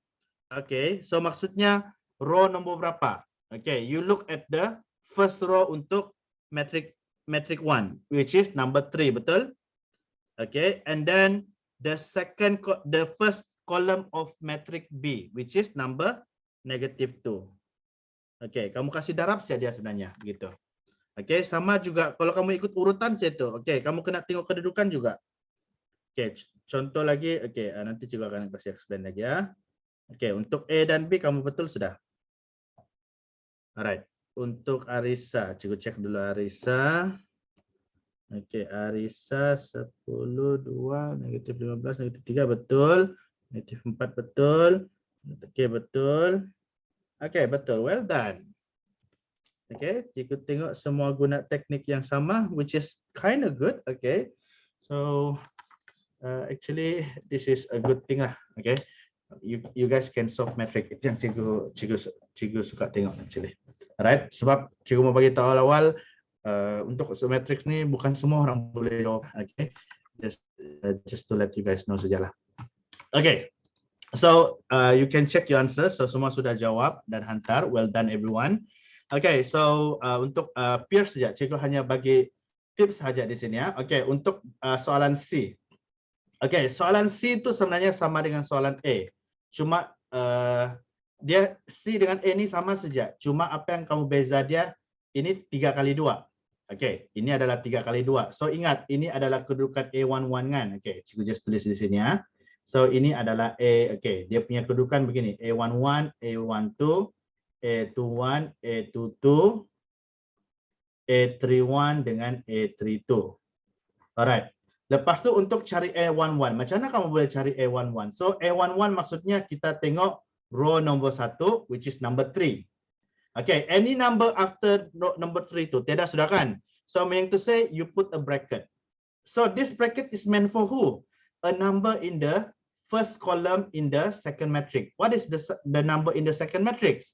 okay, so maksudnya row nombor berapa? Okay, you look at the first row untuk metric 1, which is number 3, betul? Okay, and then the first column of metric B, which is number negative 2. Okay, kamu kasih darab saja dia sebenarnya, gitu. Okay, sama juga kalau kamu ikut urutan saya tu. Okay, kamu kena tengok kedudukan juga. Okay, contoh lagi. Okay, nanti juga akan kasih explain lagi ya. Okay, untuk A dan B kamu betul sudah. Alright, untuk Arisa, cikgu cek dulu Arisa. Okay, Arisa 10, 2, negatif 15, negatif 3 betul. Negatif 4 betul. Okay, betul. Okay, betul. Well done. Okay, cikgu tengok semua guna teknik yang sama, which is kind of good. Okay, so actually this is a good thing lah. Okay, you guys can solve metric. Itu yang cikgu suka tengok actually. Alright, sebab cikgu mau bagi tahu awal untuk matrix ni bukan semua orang boleh jawab. Okay, just to let you guys know sajalah. Okay, so you can check your answer. So semua sudah jawab dan hantar. Well done everyone. Okay, so untuk peers saja, cikgu hanya bagi tips saja di sini ya. Okay, untuk soalan C. Okay, soalan C itu sebenarnya sama dengan soalan A. Cuma dia C dengan A ini sama saja. Cuma apa yang kamu beza dia, ini 3 kali 2. Okay, ini adalah 3 kali 2. So ingat, ini adalah kedudukan A11 kan. Okay, cikgu just tulis di sini ya. So ini adalah A, okay, dia punya kedudukan begini. A11, A12, A21, A22, A31 dengan A32. Alright. Lepas tu untuk cari A11. Macam mana kamu boleh cari A11? So A11 maksudnya kita tengok row nombor 1, which is number 3. Okay, any number after number 3 tu, tidak sudah kan? So meaning to say, you put a bracket. So this bracket is meant for who? A number in the first column in the second matrix. What is the number in the second matrix?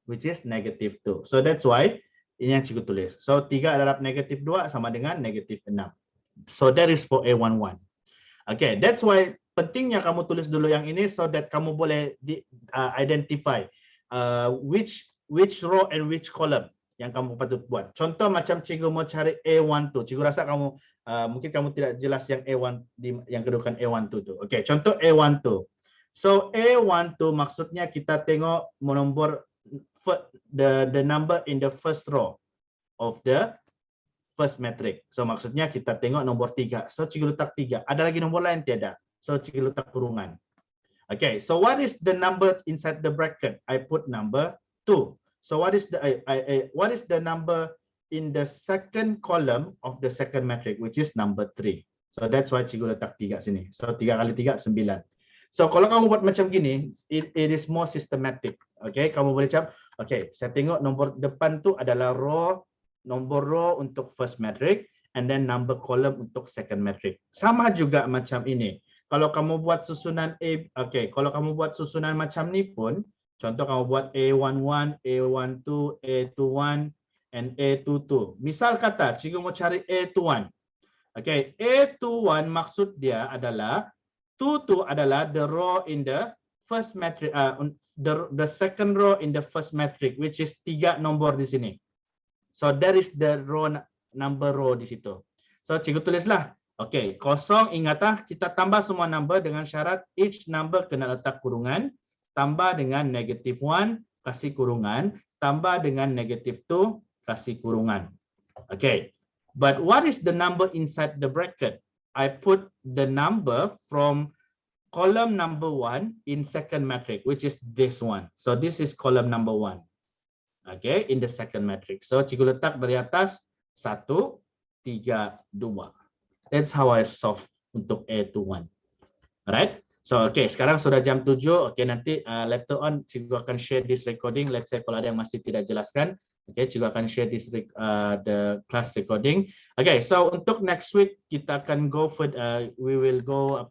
Which is negative 2. So that's why ini yang cikgu tulis. So 3 darab negatif 2 sama dengan negatif 6. So that is for A11. Okay, that's why pentingnya kamu tulis dulu yang ini so that kamu boleh identify which row and which column yang kamu patut buat. Contoh macam cikgu mau cari A12. Cikgu rasa kamu mungkin kamu tidak jelas yang A1 yang kedudukan A12 tu. Okay, contoh A12. So A12 maksudnya kita tengok nombor the number in the first row of the first matrix. So maksudnya kita tengok nombor 3. So cikgu letak 3. Ada lagi nombor lain tiada. So cikgu letak kurungan. Okay, so what is the number inside the bracket? I put number 2. So what is the number in the second column of the second matrix, which is number 3. So that's why cikgu letak 3 sini. So 3 kali 3 9. So kalau kamu buat macam gini, it is more systematic. Okay, kamu boleh cakap, okay, saya tengok nombor depan tu adalah nombor row untuk first matrix, and then number column untuk second matrix. Sama juga macam ini. Kalau kamu buat susunan okay, kalau kamu buat susunan macam ni pun, contoh kamu buat A11, A12, A21, and A22. Misal kata, cikgu mau cari A21. Okay, A21 maksud dia adalah 22 adalah the row in the first matrix, the second row in the first matrix, which is 3 nombor di sini. So that is the number row di situ. So cikgu tulislah. Okay, kosong, ingatlah kita tambah semua number dengan syarat each number kena letak kurungan, tambah dengan -1 kasih kurungan, tambah dengan -2 kasih kurungan. Okay, but what is the number inside the bracket? I put the number from column number 1 in second matrix, which is this one. So this is column number 1. Okay, in the second matrix. So cikgu letak dari atas 1, 3, 2. That's how I solve untuk A to 1. Alright. So okay, sekarang sudah jam 7. Okay, nanti later on cikgu akan share this recording. Let's say kalau ada yang masih tidak jelaskan. Okay, cikgu akan share this the class recording. Okay, so untuk next week kita akan go for we will go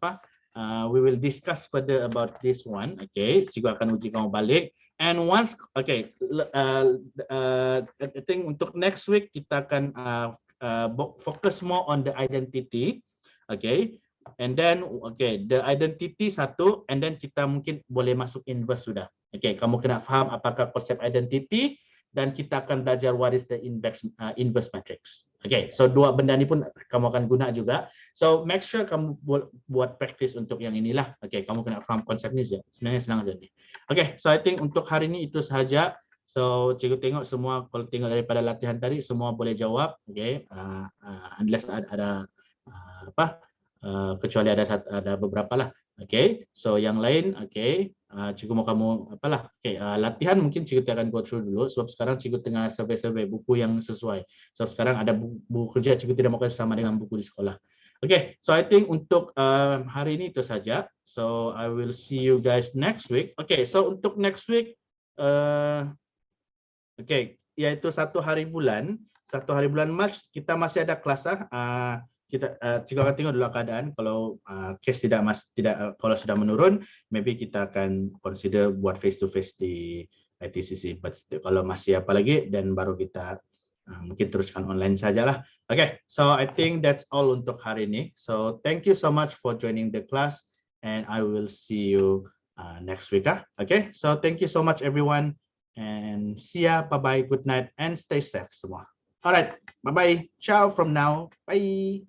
we will discuss further about this one. Okay, cikgu akan uji kamu balik. And once okay, I think untuk next week kita akan focus more on the identity. Okay, and then okay, the identity satu, and then kita mungkin boleh masuk inverse sudah. Okay, kamu kena faham apakah konsep identity. Dan kita akan belajar what is the inverse matrix. Okay, so dua benda ni pun kamu akan guna juga. So make sure kamu buat practice untuk yang inilah. Okay, kamu kena faham konsep ni sebenarnya senang saja ni. Okay, so I think untuk hari ini itu sahaja. So cikgu tengok semua, kalau tengok daripada latihan tadi semua boleh jawab. Okay, unless ada kecuali ada beberapa lah. Okay, so yang lain, okay, cikgu mau kamu apalah, okay, latihan mungkin cikgu akan go through dulu, sebab sekarang cikgu tengah survey buku yang sesuai. So sekarang ada buku kerja, cikgu tidak mau sama dengan buku di sekolah. Okay, so I think untuk hari ini itu saja. So I will see you guys next week. Okay, so untuk next week, okay, yaitu 1 hari bulan Mac kita masih ada kelas kita cikgu akan tengok dulu keadaan. Kalau case tidak kalau sudah menurun, maybe kita akan consider buat face to face di ITCC. But kalau masih apa lagi, dan baru kita mungkin teruskan online sajalah. Okay, so I think that's all untuk hari ini. So thank you so much for joining the class, and I will see you next week. Okay, so thank you so much everyone, and see ya, bye bye, good night, and stay safe semua. Alright, bye bye, ciao from now, bye.